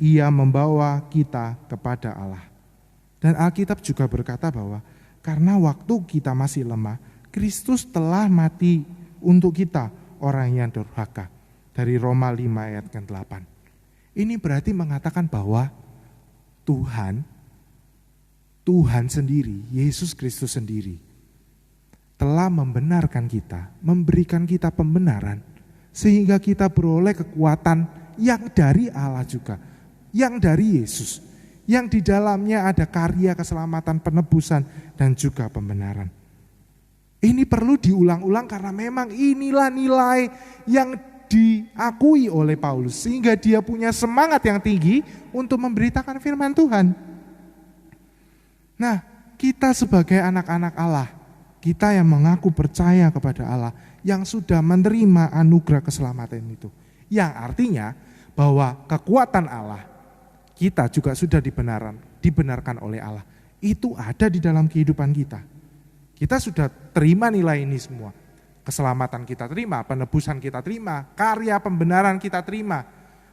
Ia membawa kita kepada Allah. Dan Alkitab juga berkata bahwa karena waktu kita masih lemah, Kristus telah mati untuk kita, orang yang durhaka. Dari Roma 5 ayat ke-8. Ini berarti mengatakan bahwa Tuhan sendiri, Yesus Kristus sendiri, telah membenarkan kita, memberikan kita pembenaran Sehingga kita beroleh kekuatan yang dari Allah juga, yang dari Yesus, yang di dalamnya ada karya keselamatan, penebusan, dan juga pembenaran. Ini perlu diulang-ulang karena memang inilah nilai yang diakui oleh Paulus, sehingga dia punya semangat yang tinggi untuk memberitakan firman Tuhan. Nah, kita sebagai anak-anak Allah, kita yang mengaku percaya kepada Allah, yang sudah menerima anugerah keselamatan itu, yang artinya bahwa kekuatan Allah, kita juga sudah dibenarkan oleh Allah, itu ada di dalam kehidupan kita. Kita sudah terima nilai ini semua. Keselamatan kita terima, penebusan kita terima, karya pembenaran kita terima.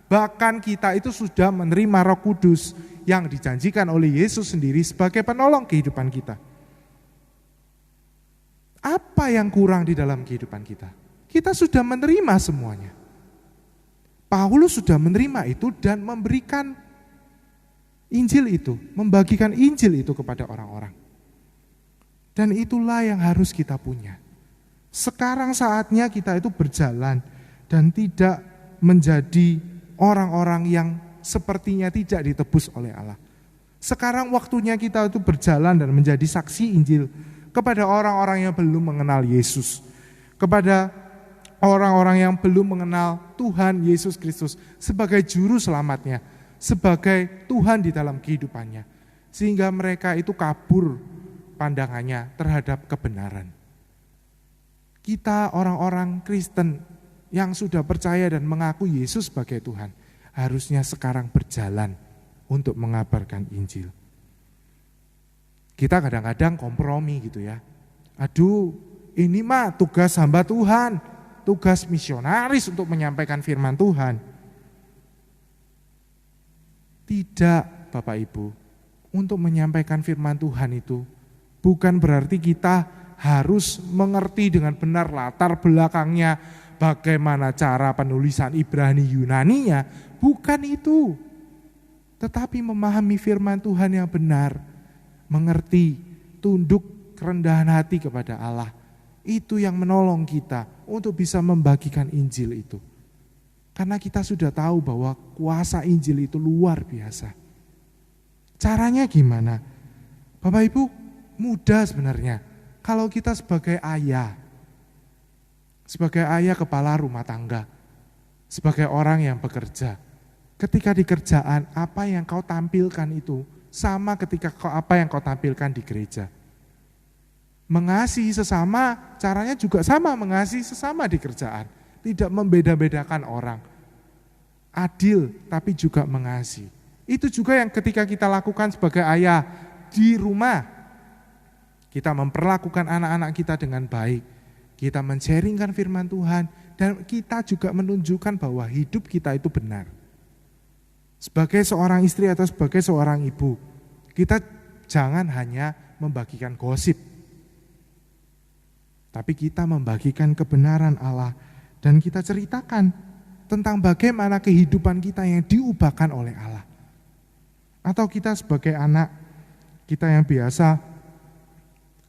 Bahkan kita itu sudah menerima Roh Kudus yang dijanjikan oleh Yesus sendiri sebagai penolong kehidupan kita. Apa yang kurang di dalam kehidupan kita? Kita sudah menerima semuanya. Paulus sudah menerima itu dan memberikan Injil itu, membagikan Injil itu kepada orang-orang. Dan itulah yang harus kita punya. Sekarang saatnya kita itu berjalan dan tidak menjadi orang-orang yang sepertinya tidak ditebus oleh Allah. Sekarang waktunya kita itu berjalan dan menjadi saksi Injil kepada orang-orang yang belum mengenal Yesus, kepada orang-orang yang belum mengenal Tuhan Yesus Kristus sebagai juru selamatnya, sebagai Tuhan di dalam kehidupannya, sehingga mereka itu kabur pandangannya terhadap kebenaran. Kita orang-orang Kristen yang sudah percaya dan mengaku Yesus sebagai Tuhan, harusnya sekarang berjalan untuk mengabarkan Injil. Kita kadang-kadang kompromi gitu ya. Aduh, ini mah tugas hamba Tuhan, tugas misionaris untuk menyampaikan firman Tuhan. Tidak, Bapak Ibu, untuk menyampaikan firman Tuhan itu bukan berarti kita harus mengerti dengan benar latar belakangnya, bagaimana cara penulisan Ibrani Yunaninya, bukan itu. Tetapi memahami firman Tuhan yang benar, mengerti, tunduk kerendahan hati kepada Allah, itu yang menolong kita untuk bisa membagikan Injil itu. Karena kita sudah tahu bahwa kuasa Injil itu luar biasa. Caranya gimana? Bapak Ibu, mudah sebenarnya. Kalau kita sebagai ayah kepala rumah tangga, sebagai orang yang bekerja, ketika di kerjaan apa yang kau tampilkan itu sama ketika apa yang kau tampilkan di gereja. Mengasihi sesama, caranya juga sama, mengasihi sesama di kerjaan. Tidak membeda-bedakan orang. Adil tapi juga mengasihi. Itu juga yang ketika kita lakukan sebagai ayah di rumah. Kita memperlakukan anak-anak kita dengan baik. Kita men-sharingkan firman Tuhan. Dan kita juga menunjukkan bahwa hidup kita itu benar. Sebagai seorang istri atau sebagai seorang ibu, kita jangan hanya membagikan gosip. Tapi kita membagikan kebenaran Allah. Dan kita ceritakan tentang bagaimana kehidupan kita yang diubahkan oleh Allah. Atau kita sebagai anak, kita yang biasa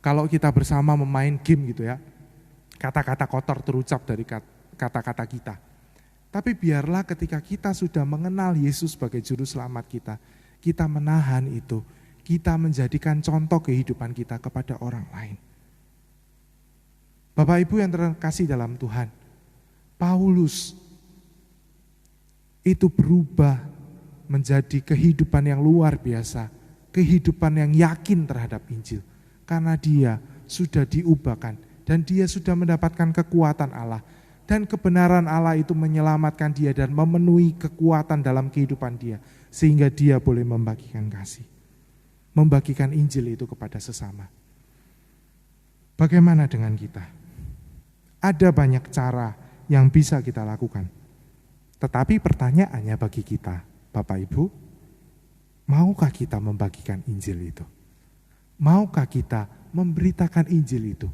kalau kita bersama memain game gitu ya, kata-kata kotor terucap dari kata-kata kita. Tapi biarlah ketika kita sudah mengenal Yesus sebagai juru selamat kita, kita menahan itu, kita menjadikan contoh kehidupan kita kepada orang lain. Bapak Ibu yang terkasih dalam Tuhan, Paulus itu berubah menjadi kehidupan yang luar biasa, kehidupan yang yakin terhadap Injil. Karena dia sudah diubahkan dan dia sudah mendapatkan kekuatan Allah. Dan kebenaran Allah itu menyelamatkan dia dan memenuhi kekuatan dalam kehidupan dia. Sehingga dia boleh membagikan kasih. Membagikan Injil itu kepada sesama. Bagaimana dengan kita? Ada banyak cara yang bisa kita lakukan. Tetapi pertanyaannya bagi kita, Bapak Ibu, maukah kita membagikan Injil itu? Maukah kita memberitakan Injil itu,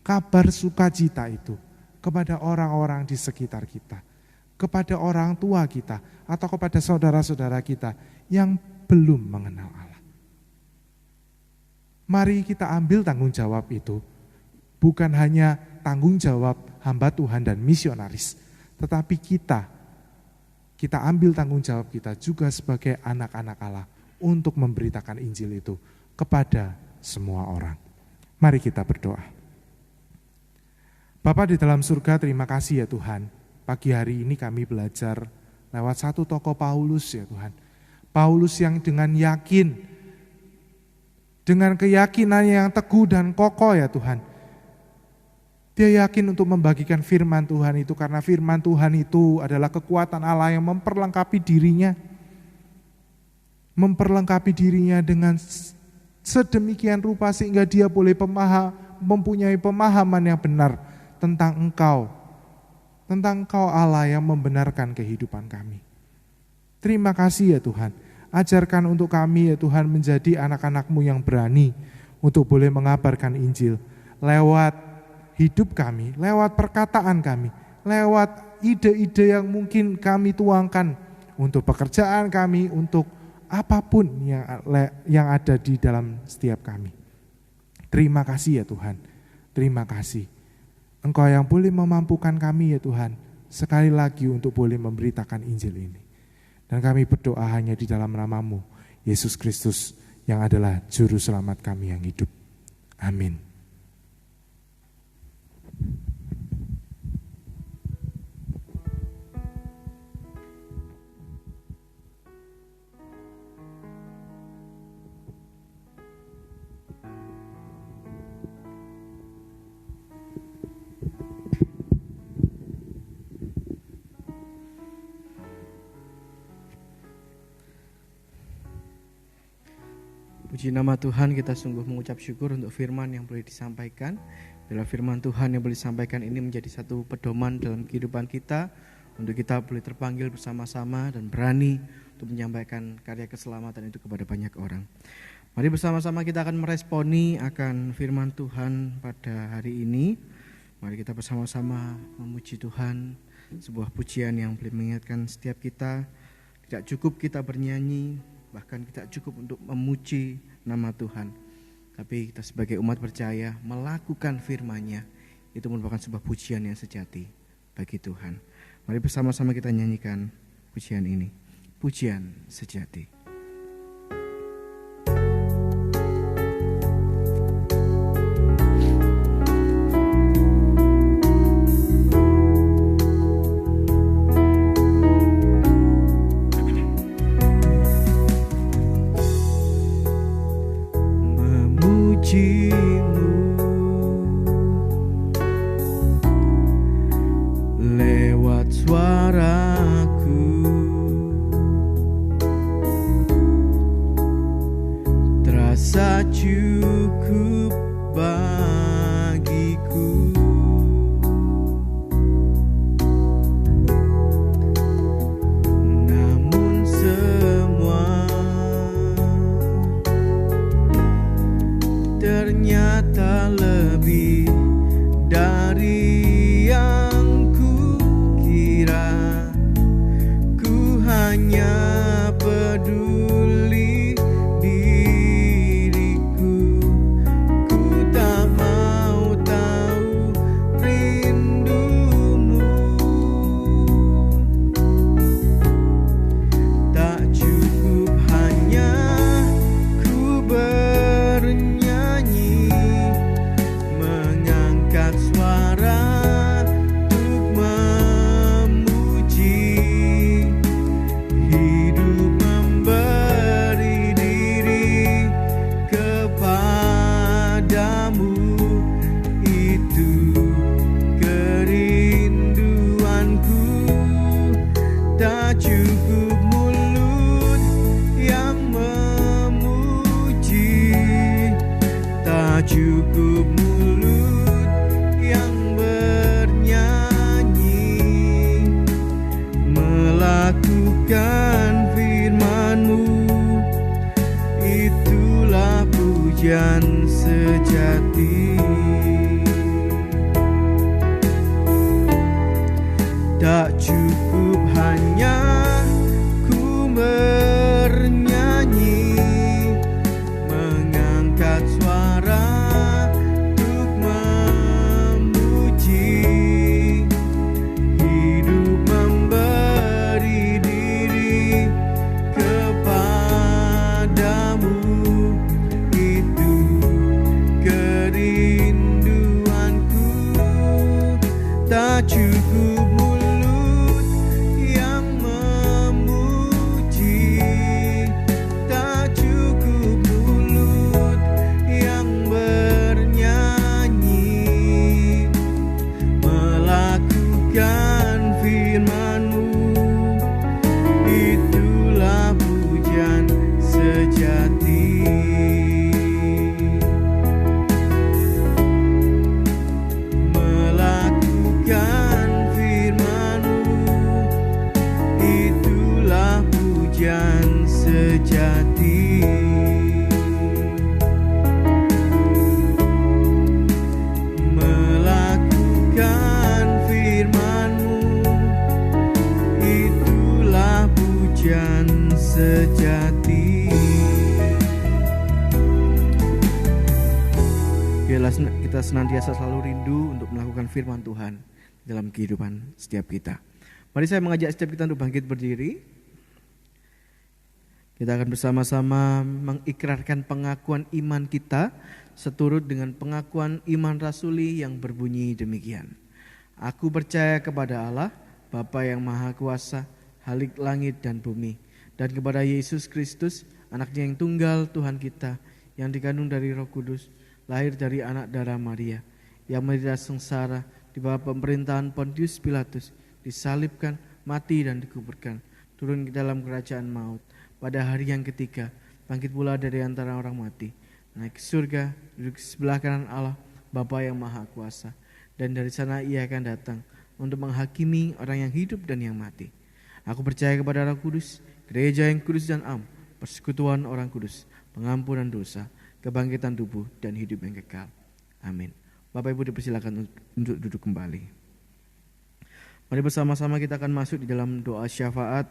kabar sukacita itu kepada orang-orang di sekitar kita, kepada orang tua kita, atau kepada saudara-saudara kita yang belum mengenal Allah? Mari kita ambil tanggung jawab itu, bukan hanya tanggung jawab hamba Tuhan dan misionaris, tetapi kita ambil tanggung jawab kita juga sebagai anak-anak Allah untuk memberitakan Injil itu kepada semua orang. Mari kita berdoa. Bapa di dalam surga, terima kasih ya Tuhan. Pagi hari ini kami belajar lewat satu tokoh Paulus ya Tuhan. Paulus yang dengan yakin, dengan keyakinan yang teguh dan kokoh ya Tuhan. Dia yakin untuk membagikan firman Tuhan itu karena firman Tuhan itu adalah kekuatan Allah yang memperlengkapi dirinya. Memperlengkapi dirinya dengan sedemikian rupa sehingga dia boleh mempunyai pemahaman yang benar tentang Engkau Allah yang membenarkan kehidupan kami. Terima kasih ya Tuhan, ajarkan untuk kami ya Tuhan menjadi anak-anak-Mu yang berani untuk boleh mengabarkan Injil lewat hidup kami, lewat perkataan kami, lewat ide-ide yang mungkin kami tuangkan untuk pekerjaan kami, untuk apapun yang ada di dalam setiap kami. Terima kasih ya Tuhan, terima kasih. Engkau yang boleh memampukan kami ya Tuhan, sekali lagi untuk boleh memberitakan Injil ini. Dan kami berdoa hanya di dalam nama-Mu, Yesus Kristus, yang adalah Juru Selamat kami yang hidup. Amin. Puji nama Tuhan, kita sungguh mengucap syukur untuk firman yang boleh disampaikan. Bila firman Tuhan yang boleh disampaikan ini menjadi satu pedoman dalam kehidupan kita, untuk kita boleh terpanggil bersama-sama dan berani untuk menyampaikan karya keselamatan itu kepada banyak orang. Mari bersama-sama kita akan meresponi akan firman Tuhan pada hari ini. Mari kita bersama-sama memuji Tuhan, sebuah pujian yang boleh mengingatkan setiap kita, tidak cukup kita bernyanyi, bahkan kita cukup untuk memuji nama Tuhan. Tapi kita sebagai umat percaya melakukan firman-Nya, itu merupakan sebuah pujian yang sejati bagi Tuhan. Mari bersama-sama kita nyanyikan pujian ini, pujian sejati. Lewat suaraku terasa cukup bagiku. Namun semua ternyata lebih dari yang kukira. Ku hanya peduli diriku. Ku tak mau tahu rindumu. Tak cukup hanya ku bernyanyi, mengangkat suara untuk memuji. Hidup memberi diri kepadamu, itu kerinduanku. Tak cukup mulut yang memuji, tak cukup mulut yang bernyanyi, melakukan firman-Mu, itulah pujian sejati. Tak cukup hanya ku bernyanyi, mengangkat suara untuk memuji. Hidup cukup mulut yang memuji, tak cukup mulut yang bernyanyi, melakukan firman-Mu, itulah pujian sejati. Melakukan firman-Mu, itulah pujian sejati. Melakukan firman-Mu, itulah pujian sejati. Biarlah kita senantiasa selalu rindu untuk melakukan firman Tuhan dalam kehidupan setiap kita. Mari saya mengajak setiap kita untuk bangkit berdiri. Kita akan bersama-sama mengikrarkan pengakuan iman kita seturut dengan pengakuan iman rasuli yang berbunyi demikian. Aku percaya kepada Allah, Bapa yang Maha Kuasa, Khalik langit dan bumi, dan kepada Yesus Kristus, anaknya yang tunggal Tuhan kita, yang dikandung dari Roh Kudus, lahir dari anak darah Maria, yang menderita sengsara di bawah pemerintahan Pontius Pilatus, disalibkan, mati dan dikuburkan, turun ke dalam kerajaan maut. Pada hari yang ketiga, bangkit pula dari antara orang mati, naik ke surga, duduk di sebelah kanan Allah, Bapa yang Maha Kuasa, dan dari sana Ia akan datang untuk menghakimi orang yang hidup dan yang mati. Aku percaya kepada Roh Kudus, gereja yang kudus dan am, persekutuan orang kudus, pengampunan dosa, kebangkitan tubuh dan hidup yang kekal. Amin. Bapak Ibu dipersilakan untuk duduk kembali. Mari bersama-sama kita akan masuk di dalam doa syafaat.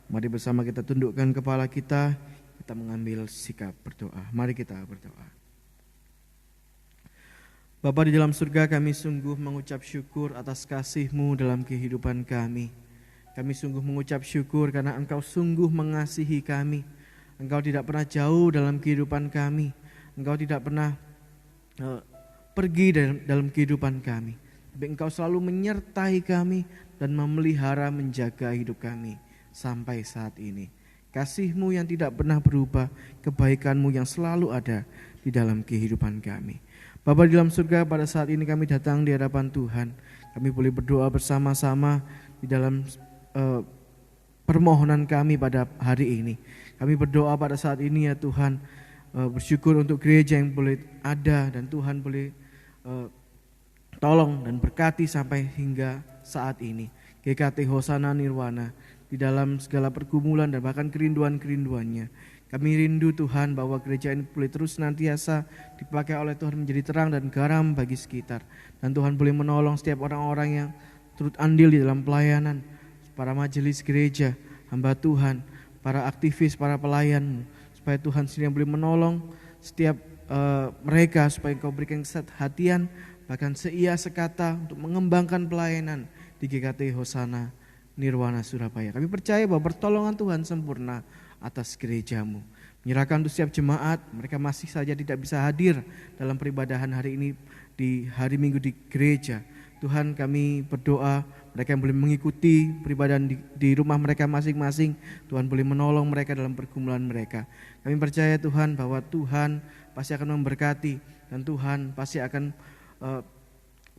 Mari bersama kita tundukkan kepala kita mengambil sikap berdoa. Mari kita berdoa. Bapa di dalam surga, kami sungguh mengucap syukur atas kasih-Mu dalam kehidupan kami. Kami sungguh mengucap syukur karena Engkau sungguh mengasihi kami. Engkau tidak pernah jauh dalam kehidupan kami. Engkau tidak pernah pergi dalam kehidupan kami. Tapi Engkau selalu menyertai kami dan memelihara menjaga hidup kami sampai saat ini. Kasih-Mu yang tidak pernah berubah, kebaikan-Mu yang selalu ada di dalam kehidupan kami. Bapa di dalam surga, pada saat ini kami datang di hadapan Tuhan. Kami boleh berdoa bersama-sama di dalam permohonan kami pada hari ini. Kami berdoa pada saat ini ya Tuhan, bersyukur untuk gereja yang boleh ada dan Tuhan boleh tolong dan berkati sampai hingga saat ini. GKT Hosana Nirwana di dalam segala pergumulan dan bahkan kerinduan-kerinduannya. Kami rindu Tuhan bahwa gereja ini boleh terus senantiasa dipakai oleh Tuhan menjadi terang dan garam bagi sekitar. Dan Tuhan boleh menolong setiap orang-orang yang turut andil di dalam pelayanan, para majelis gereja, hamba Tuhan, para aktivis, para pelayan, supaya Tuhan sendiri yang boleh menolong setiap mereka, supaya Engkau berikan kesehatian, bahkan seia sekata untuk mengembangkan pelayanan di GKT Hosana Nirwana Surabaya. Kami percaya bahwa pertolongan Tuhan sempurna atas gereja-Mu. Menyerahkan untuk setiap jemaat, mereka masih saja tidak bisa hadir dalam peribadahan hari ini di hari Minggu di gereja. Tuhan, kami berdoa mereka yang boleh mengikuti peribadahan di rumah mereka masing-masing, Tuhan boleh menolong mereka dalam pergumulan mereka. Kami percaya Tuhan bahwa Tuhan pasti akan memberkati dan Tuhan pasti akan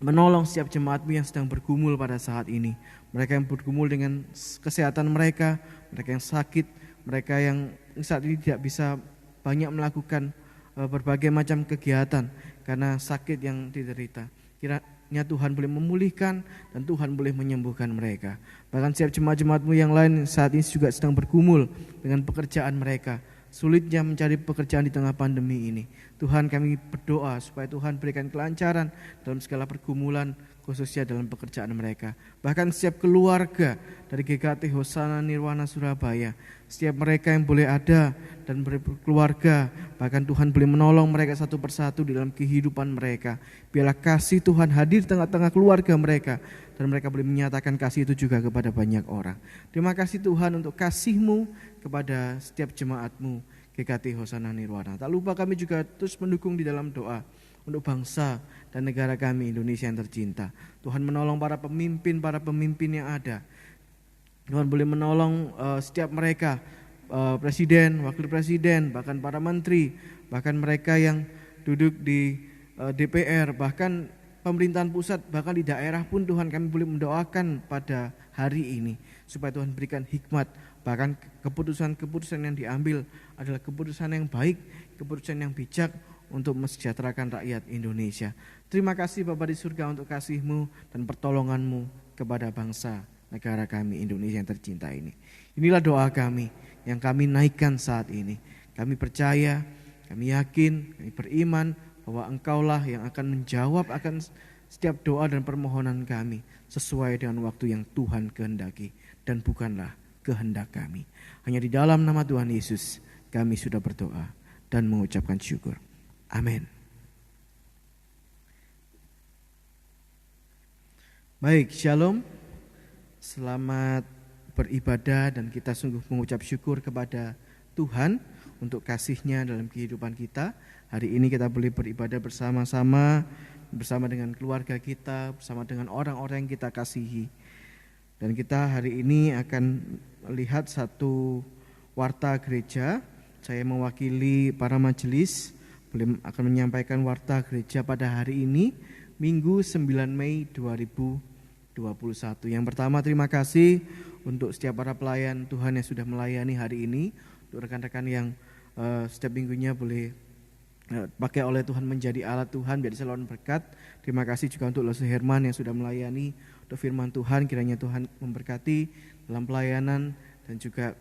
menolong setiap jemaat-Mu yang sedang bergumul pada saat ini. Mereka yang bergumul dengan kesehatan mereka yang sakit, mereka yang saat ini tidak bisa banyak melakukan berbagai macam kegiatan karena sakit yang diderita. Kiranya Tuhan boleh memulihkan dan Tuhan boleh menyembuhkan mereka. Bahkan setiap jemaat-jemaat-Mu yang lain saat ini juga sedang bergumul dengan pekerjaan mereka. Sulitnya mencari pekerjaan di tengah pandemi ini. Tuhan, kami berdoa supaya Tuhan berikan kelancaran dalam segala pergumulan, khususnya dalam pekerjaan mereka. Bahkan setiap keluarga dari GKT Hosana Nirwana Surabaya, setiap mereka yang boleh ada dan berkeluarga, bahkan Tuhan boleh menolong mereka satu persatu di dalam kehidupan mereka. Biarlah kasih Tuhan hadir di tengah-tengah keluarga mereka dan mereka boleh menyatakan kasih itu juga kepada banyak orang. Terima kasih Tuhan untuk kasih-Mu kepada setiap jemaat-Mu GKT Hosana Nirwana. Tak lupa kami juga terus mendukung di dalam doa untuk bangsa dan negara kami Indonesia yang tercinta. Tuhan menolong para pemimpin yang ada. Tuhan boleh menolong setiap mereka, presiden, wakil presiden, bahkan para menteri, bahkan mereka yang duduk di DPR, bahkan pemerintahan pusat, bahkan di daerah pun Tuhan kami boleh mendoakan pada hari ini supaya Tuhan berikan hikmat, bahkan keputusan-keputusan yang diambil adalah keputusan yang baik, keputusan yang bijak untuk mensejahterakan rakyat Indonesia. Terima kasih Bapa di surga untuk kasih-Mu dan pertolongan-Mu kepada bangsa negara kami Indonesia yang tercinta ini. Inilah doa kami yang kami naikkan saat ini. Kami percaya, kami yakin, kami beriman bahwa Engkaulah yang akan menjawab akan setiap doa dan permohonan kami sesuai dengan waktu yang Tuhan kehendaki dan bukanlah kehendak kami. Hanya di dalam nama Tuhan Yesus kami sudah berdoa dan mengucapkan syukur. Amin. Baik, shalom. Selamat beribadah dan kita sungguh mengucap syukur kepada Tuhan untuk kasih-Nya dalam kehidupan kita. Hari ini kita boleh beribadah bersama-sama dengan keluarga kita, bersama dengan orang-orang yang kita kasihi. Dan kita hari ini akan melihat satu warta gereja. Saya mewakili para majelis akan menyampaikan warta gereja pada hari ini, Minggu 9 Mei 2021. Yang pertama, terima kasih untuk setiap para pelayan Tuhan yang sudah melayani hari ini, untuk rekan-rekan yang setiap minggunya boleh pakai oleh Tuhan menjadi alat Tuhan, biar saluran berkat. Terima kasih juga untuk Lose Herman yang sudah melayani untuk firman Tuhan. Kiranya Tuhan memberkati dalam pelayanan dan juga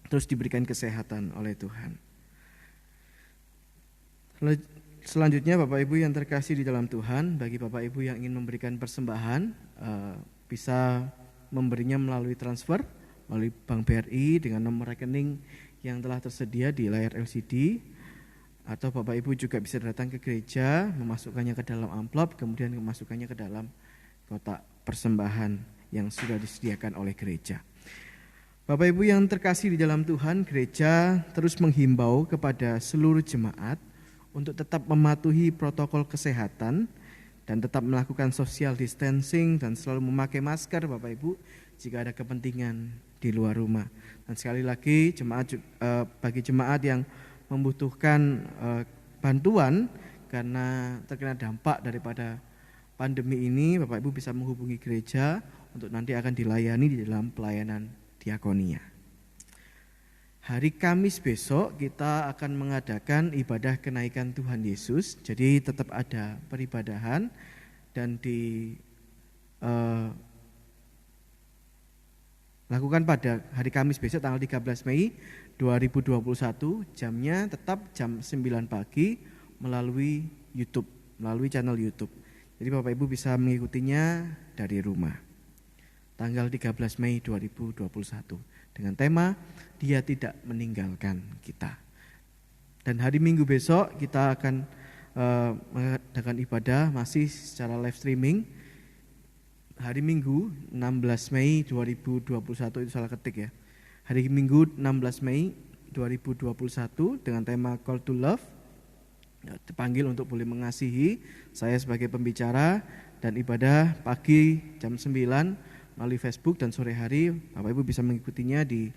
terus diberikan kesehatan oleh Tuhan. Selanjutnya Bapak Ibu yang terkasih di dalam Tuhan, bagi Bapak Ibu yang ingin memberikan persembahan, bisa memberinya melalui transfer, melalui Bank BRI dengan nomor rekening yang telah tersedia di layar LCD. Atau Bapak Ibu juga bisa datang ke gereja, memasukkannya ke dalam amplop, kemudian memasukkannya ke dalam kotak persembahan yang sudah disediakan oleh gereja. Bapak Ibu yang terkasih di dalam Tuhan, gereja terus menghimbau kepada seluruh jemaat untuk tetap mematuhi protokol kesehatan dan tetap melakukan social distancing dan selalu memakai masker Bapak Ibu jika ada kepentingan di luar rumah. Dan sekali lagi bagi jemaat yang membutuhkan bantuan karena terkena dampak daripada pandemi ini, Bapak Ibu bisa menghubungi gereja untuk nanti akan dilayani di dalam pelayanan diakonia. Hari Kamis besok kita akan mengadakan ibadah kenaikan Tuhan Yesus. Jadi tetap ada peribadahan dan lakukan pada hari Kamis besok tanggal 13 Mei 2021. Jamnya tetap jam 9 pagi melalui YouTube, melalui channel YouTube. Jadi Bapak Ibu bisa mengikutinya dari rumah. Tanggal 13 Mei 2021 dengan tema Dia Tidak Meninggalkan Kita. Dan hari Minggu besok kita akan mengadakan ibadah masih secara live streaming. Hari Minggu 16 Mei 2021 itu salah ketik ya. Hari Minggu 16 Mei 2021 dengan tema Call to Love. Dipanggil untuk boleh mengasihi, saya sebagai pembicara, dan ibadah pagi jam 9 melalui Facebook, dan sore hari Bapak Ibu bisa mengikutinya di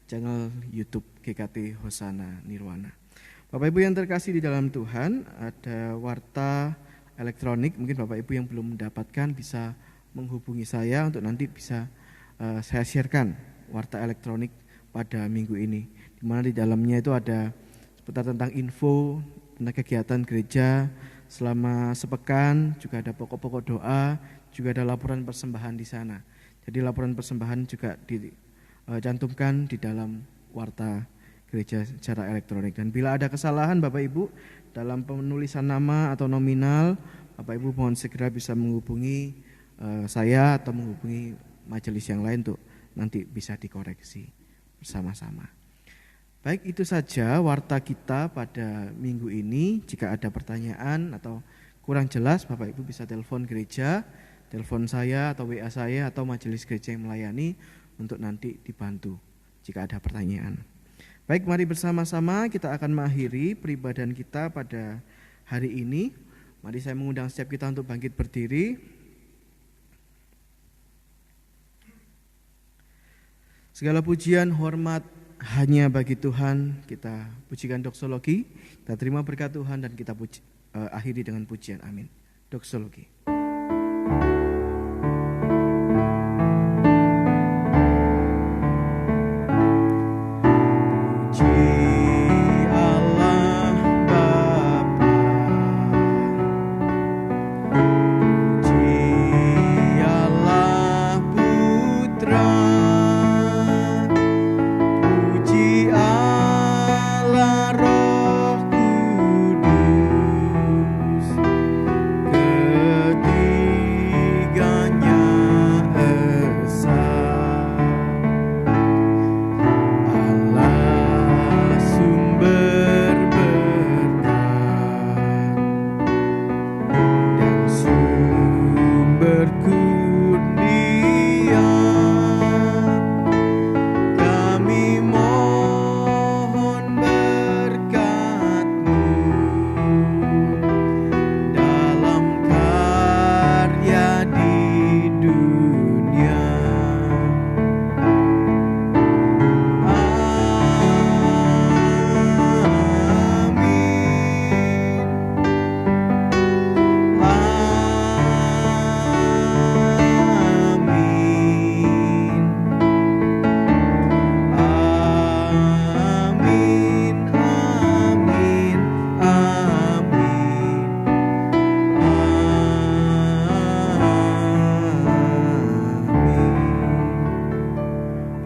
channel YouTube GKT Hosana Nirwana. Bapak Ibu yang terkasih di dalam Tuhan, ada warta elektronik, mungkin Bapak Ibu yang belum mendapatkan bisa menghubungi saya untuk nanti bisa saya sharekan warta elektronik pada minggu ini, di mana di dalamnya itu ada seputar tentang info tentang kegiatan gereja selama sepekan, juga ada pokok-pokok doa, juga ada laporan persembahan di sana. Jadi laporan persembahan juga dicantumkan di dalam warta gereja secara elektronik. Dan bila ada kesalahan Bapak Ibu dalam penulisan nama atau nominal, Bapak Ibu mohon segera bisa menghubungi saya atau menghubungi majelis yang lain untuk nanti bisa dikoreksi bersama-sama. Baik, itu saja warta kita pada minggu ini. Jika ada pertanyaan atau kurang jelas, Bapak Ibu bisa telepon gereja, telepon saya atau WA saya atau majelis gereja yang melayani untuk nanti dibantu jika ada pertanyaan. Baik, mari bersama-sama kita akan mengakhiri peribadahan kita pada hari ini. Mari saya mengundang setiap kita untuk bangkit berdiri. Segala pujian, hormat hanya bagi Tuhan. Kita pujikan doksologi, kita terima berkat Tuhan dan kita akhiri dengan pujian. Amin. Doksologi.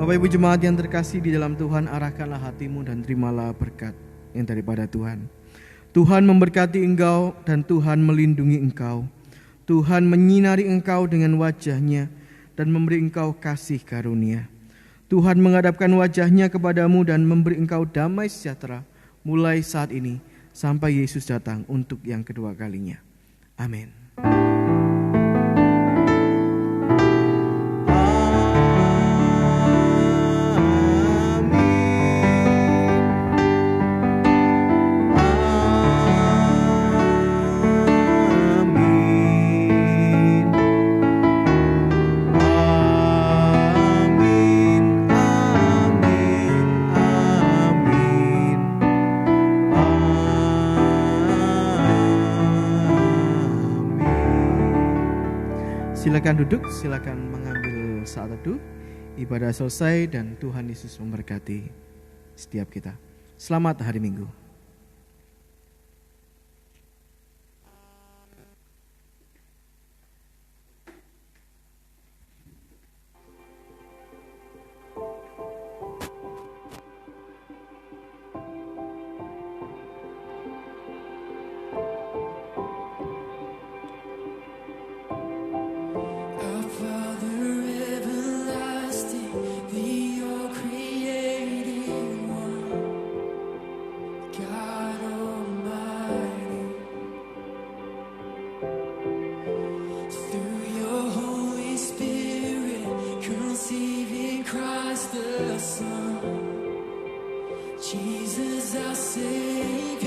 Bapak Ibu jemaat yang terkasih di dalam Tuhan, arahkanlah hatimu dan terimalah berkat yang daripada Tuhan. Tuhan memberkati engkau dan Tuhan melindungi engkau. Tuhan menyinari engkau dengan wajah-Nya dan memberi engkau kasih karunia. Tuhan menghadapkan wajah-Nya kepadamu dan memberi engkau damai sejahtera mulai saat ini sampai Yesus datang untuk yang kedua kalinya. Amin. Silakan duduk, silakan mengambil saat teduh. Ibadah selesai dan Tuhan Yesus memberkati setiap kita. Selamat hari Minggu. Jesus, our Savior.